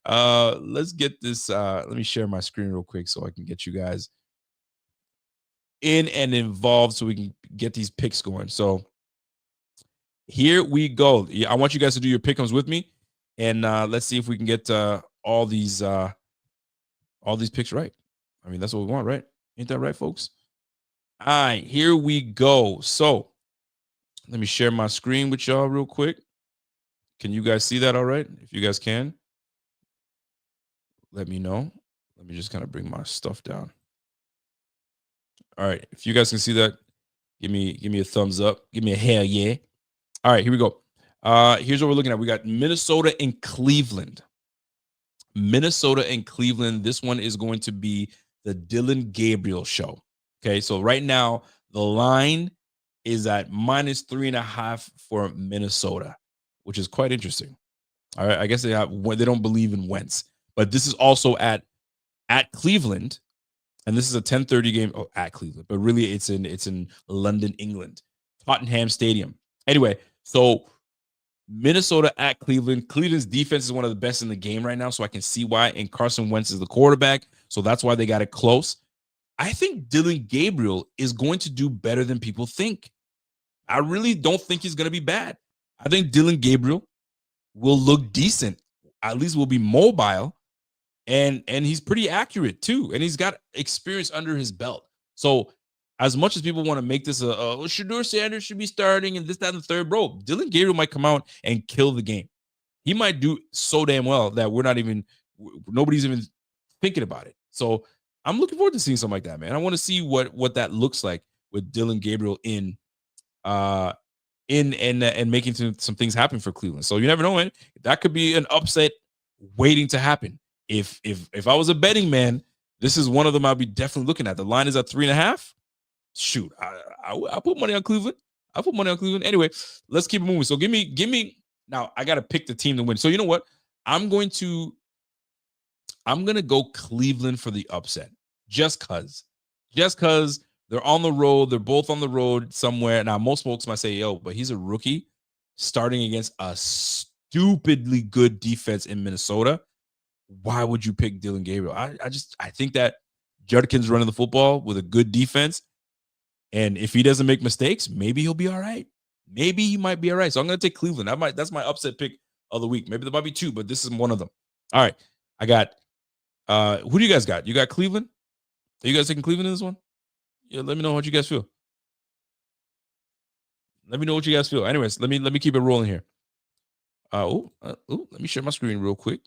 Let's get this. Let me share my screen real quick so I can get you guys in and involved so we can get these picks going. So here we go. I want you guys to do your pick'ems with me, and let's see if we can get all these picks right. I mean, that's what we want, right? Ain't that right, folks? All right, here we go. So let me share my screen with y'all real quick. Can you guys see that all right? If you guys can, let me know. Let me just kind of bring my stuff down. All right, if you guys can see that, give me a thumbs up. Give me a hell yeah. All right, here we go. Here's what we're looking at. We got Minnesota and Cleveland. Minnesota and Cleveland. This one is going to be the Dylan Gabriel show. Okay, so right now the line is at -3.5 for Minnesota, which is quite interesting. All right, I guess they don't believe in Wentz, but this is also at Cleveland, and this is a 10:30 game at Cleveland, but really it's in London, England, Tottenham Stadium. Anyway, so Minnesota at Cleveland. Cleveland's defense is one of the best in the game right now, so I can see why. And Carson Wentz is the quarterback, so that's why they got it close. I think Dylan Gabriel is going to do better than people think. I really don't think he's going to be bad. I think Dylan Gabriel will look decent. At least will be mobile, and he's pretty accurate too. And he's got experience under his belt. So as much as people want to make this Shedeur Sanders should be starting and this, that, and the third, bro, Dylan Gabriel might come out and kill the game. He might do so damn well that nobody's even thinking about it. So I'm looking forward to seeing something like that, man. I want to see what that looks like with Dylan Gabriel in and making some things happen for Cleveland. So you never know, man. That could be an upset waiting to happen. If I was a betting man, this is one of them I'll be definitely looking at. The line is at 3.5. Shoot, I put money on Cleveland. I put money on Cleveland. Anyway, let's keep it moving. So give me now. I gotta pick the team to win. So you know what? I'm gonna go Cleveland for the upset. Just cause they're on the road. They're both on the road somewhere. Now, most folks might say, yo, but he's a rookie starting against a stupidly good defense in Minnesota. Why would you pick Dylan Gabriel? I think that Judkins running the football with a good defense. And if he doesn't make mistakes, maybe he'll be all right. Maybe he might be all right. So I'm going to take Cleveland. That's my upset pick of the week. Maybe there might be two, but this is one of them. All right. I got, who do you guys got? You got Cleveland? Are you guys taking Cleveland in this one? Yeah, let me know what you guys feel. Let me know what you guys feel. Anyways, let me keep it rolling here. Let me share my screen real quick.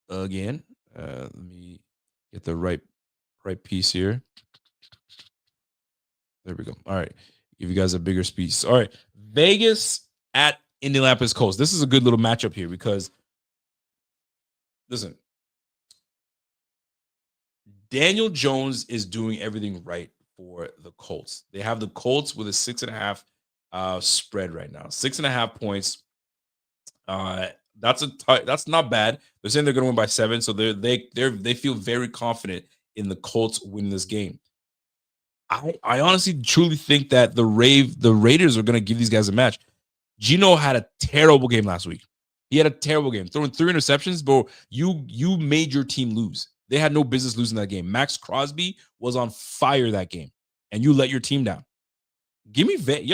Again, let me get the right piece here. There we go. All right. Give you guys a bigger piece. All right. Vegas at Indianapolis Colts. This is a good little matchup here because, listen, Daniel Jones is doing everything right for the Colts. They have the Colts with a 6.5 spread right now. 6.5 points. That's not bad. They're saying they're going to win by 7, so they feel very confident in the Colts winning this game. I honestly truly think that the Raiders are going to give these guys a match. Gino had a terrible game last week. He had a terrible game, throwing 3 interceptions, bro. You made your team lose. They had no business losing that game. Max Crosby was on fire that game, and you let your team down. Give me Vegas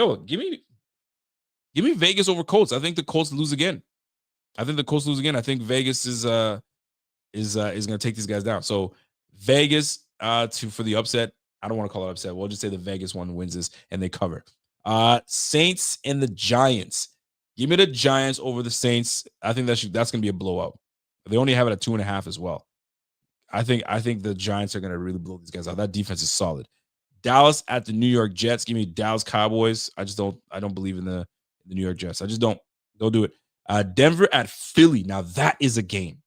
over Colts. I think the Colts lose again. I think Vegas is going to take these guys down. So Vegas for the upset. I don't want to call it upset. We'll just say the Vegas one wins this and they cover. Saints and the Giants. Give me the Giants over the Saints. I think that's going to be a blowout. They only have it at 2.5 as well. I think the Giants are going to really blow these guys out. That defense is solid. Dallas at the New York Jets. Give me Dallas Cowboys. I don't believe in the New York Jets. I just don't do it. Denver at Philly. Now that is a game.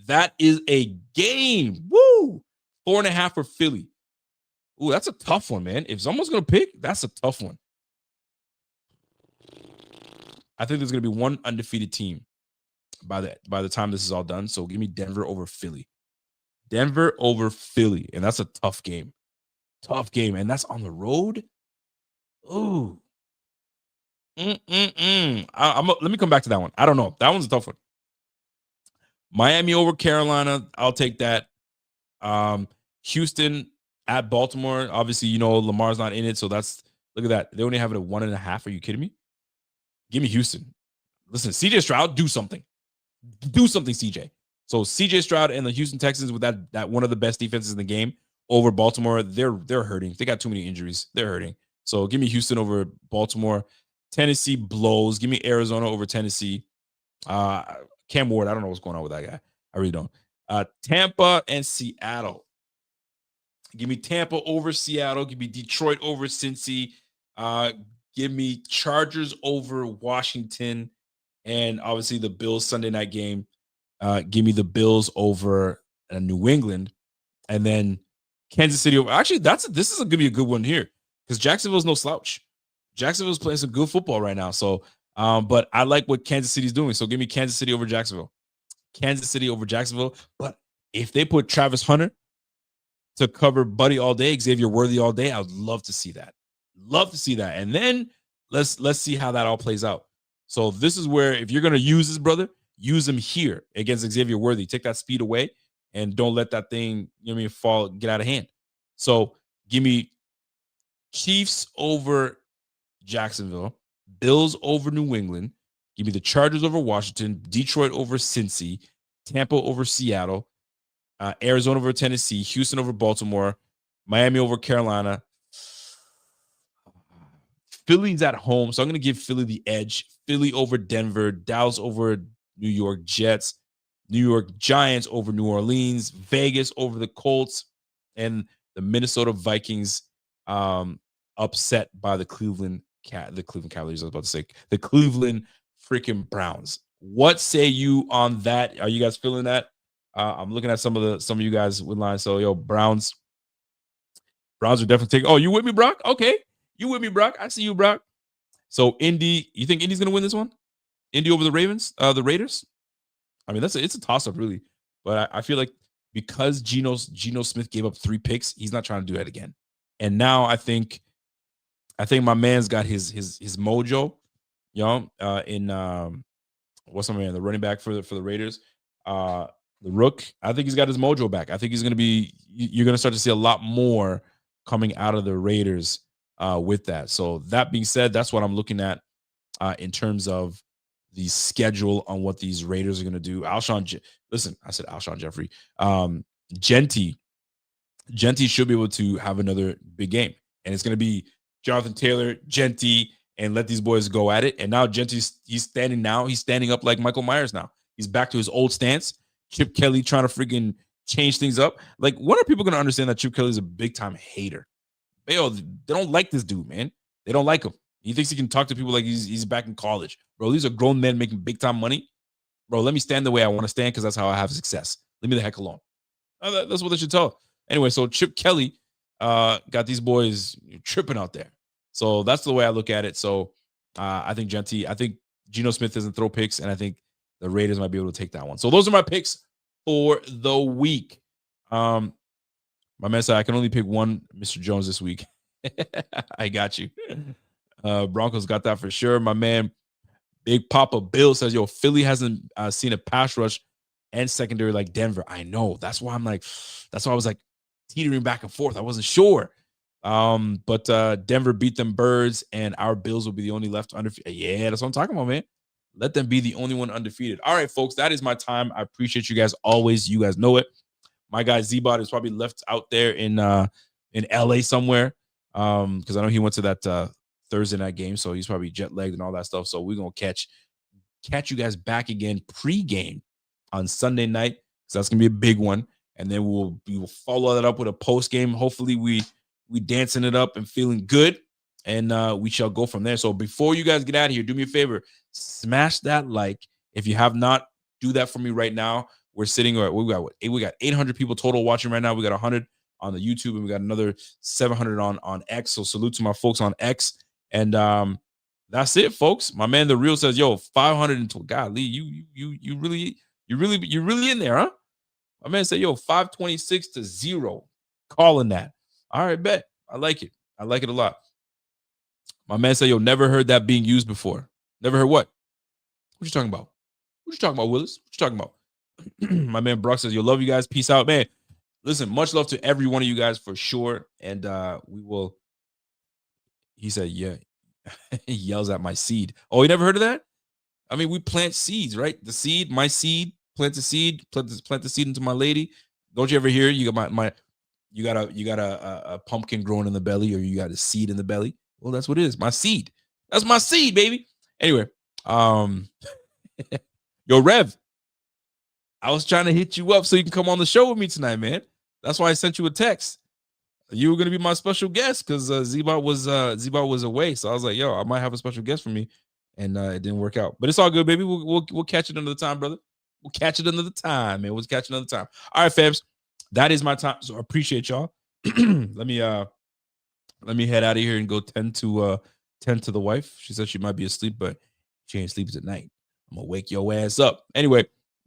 That is a game. Woo! 4.5 for Philly. Ooh, that's a tough one, man. If someone's going to pick, that's a tough one. I think there's going to be one undefeated team by the time this is all done. So give me Denver over Philly. Denver over Philly. And that's a tough game. Tough game. And that's on the road. Ooh. Let me come back to that one. I don't know. That one's a tough one. Miami over Carolina. I'll take that. Houston At Baltimore, obviously, Lamar's not in it, so look at that. They only have it at 1.5. Are you kidding me? Give me Houston. Listen, CJ Stroud, do something. Do something, CJ. So CJ Stroud and the Houston Texans with that one of the best defenses in the game over Baltimore, they're hurting. They got too many injuries. They're hurting. So give me Houston over Baltimore. Tennessee blows. Give me Arizona over Tennessee. Cam Ward, I don't know what's going on with that guy. I really don't. Tampa and Seattle. Give me Tampa over Seattle. Give me Detroit over Cincy. Give me Chargers over Washington. And obviously the Bills Sunday night game. Give me the Bills over New England. And then Kansas City over. Actually, this is going to be a good one here because Jacksonville's no slouch. Jacksonville's playing some good football right now. So, but I like what Kansas City's doing. So give me Kansas City over Jacksonville. Kansas City over Jacksonville. But if they put Travis Hunter to cover Buddy all day, Xavier Worthy all day, I would love to see that. Love to see that. And then let's see how that all plays out. So this is where if you're going to use this brother, use him here against Xavier Worthy. Take that speed away and don't let that thing, fall, get out of hand. So give me Chiefs over Jacksonville, Bills over New England. Give me the Chargers over Washington, Detroit over Cincy, Tampa over Seattle, Arizona over Tennessee, Houston over Baltimore, Miami over Carolina. Philly's at home, so I'm going to give Philly the edge. Philly over Denver, Dallas over New York Jets, New York Giants over New Orleans, Vegas over the Colts, and the Minnesota Vikings upset by the Cleveland Cavaliers. I was about to say the Cleveland freaking Browns. What say you on that? Are you guys feeling that? I'm looking at some of you guys with lines. So Browns are definitely taking. Oh, you with me, Brock? Okay, you with me, Brock? I see you, Brock. So Indy, you think Indy's gonna win this one? Indy over the Raiders? I mean, it's a toss-up, really. But I feel like because Geno Smith gave up 3 picks, he's not trying to do that again. And now I think my man's got his mojo, in what's my man, the running back for the Raiders, the Rook. I think he's got his mojo back. I think he's gonna be. You're gonna start to see a lot more coming out of the Raiders with that. So that being said, that's what I'm looking at in terms of the schedule on what these Raiders are going to do. Listen, I said Alshon Jeffrey. Genty should be able to have another big game. And it's going to be Jonathan Taylor, Genty, and let these boys go at it. And now Genty's he's standing up like Michael Myers now. He's back to his old stance. Chip Kelly trying to freaking change things up. Like, when are people going to understand that Chip Kelly is a big-time hater? They don't like this dude, man. They don't like him. He thinks he can talk to people like he's back in college. Bro, these are grown men making big-time money. Bro, let me stand the way I want to stand because that's how I have success. Leave me the heck alone. That's what they should tell. Anyway, so Chip Kelly got these boys tripping out there. So that's the way I look at it. So I think Geno Smith doesn't throw picks, and I think the Raiders might be able to take that one. So those are my picks for the week. My man said I can only pick one Mr. Jones this week. I got you. Broncos got that for sure. My man, Big Papa Bill says, Philly hasn't seen a pass rush and secondary like Denver. I know. That's why I was like teetering back and forth. I wasn't sure. But Denver beat them Birds, and our Bills will be the only left undefeated. Yeah, that's what I'm talking about, man. Let them be the only one undefeated. All right, folks, that is my time. I appreciate you guys always. You guys know it. My guy Z-Bot is probably left out there in LA somewhere. Because I know he went to that Thursday night game, so he's probably jet lagged and all that stuff. So we're gonna catch you guys back again pre-game on Sunday night. So that's gonna be a big one, and then we will follow that up with a post game. Hopefully, we dancing it up and feeling good, and we shall go from there. So before you guys get out of here, do me a favor, smash that like. If you have not, do that for me right now. We're sitting at we got 800 people total watching right now. We got 100 on the YouTube, and we got another 700 on X. So salute to my folks on X. And that's it, folks. My man, The Real says, 512. Golly, you really in there, huh? My man said, 526-0. Calling that. All right, bet. I like it. I like it a lot. My man said, never heard that being used before. Never heard what? What you talking about? What you talking about, Willis? What you talking about? My man Brock says, love you guys. Peace out, man. listen, much love to every one of you guys for sure. And we will. He said, yeah. He yells at my seed. Oh, you never heard of that? I mean, we plant seeds, right? The seed, my seed, plant the seed, plant the seed into my lady. Don't you ever hear? You got you got a pumpkin growing in the belly, or you got a seed in the belly. Well, that's what it is. My seed. That's my seed, baby. Anyway, yo, Rev, I was trying to hit you up so you can come on the show with me tonight, man. That's why I sent you a text. You were gonna be my special guest because Zebot was away. So I was like, yo, I might have a special guest for me, and it didn't work out. But it's all good, baby. We'll catch it another time, brother. We'll catch it another time, man. We'll catch it another time. All right, fams. That is my time. So I appreciate y'all. let me head out of here and go tend to the wife. She said she might be asleep, but she ain't sleeping tonight. I'm gonna wake your ass up. Anyway,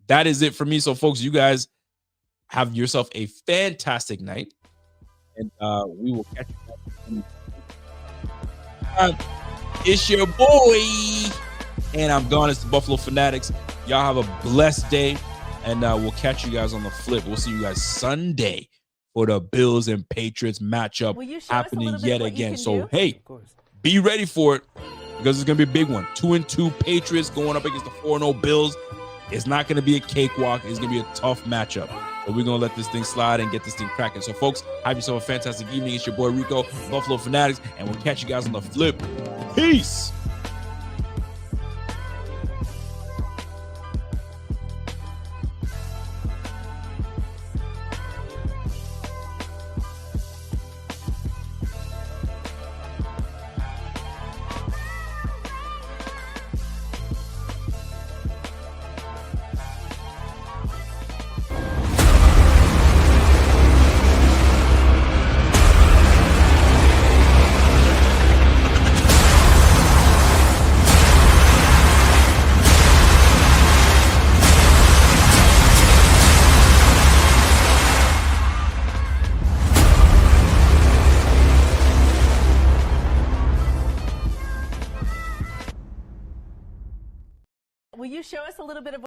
that is it for me. So, folks, you guys have yourself a fantastic night. And we will catch you back. It's your boy. And I'm gone. It's the Buffalo Fanatics. Y'all have a blessed day. And we'll catch you guys on the flip. We'll see you guys Sunday for the Bills and Patriots matchup happening yet again. So, hey, be ready for it because it's going to be a big one. 2-2 Patriots going up against the 4-0 Bills. It's not going to be a cakewalk. It's going to be a tough matchup. But we're going to let this thing slide and get this thing cracking. So, folks, have yourself a fantastic evening. It's your boy Rico, Buffalo Fanatics, and we'll catch you guys on the flip. Peace. Will you show us a little bit of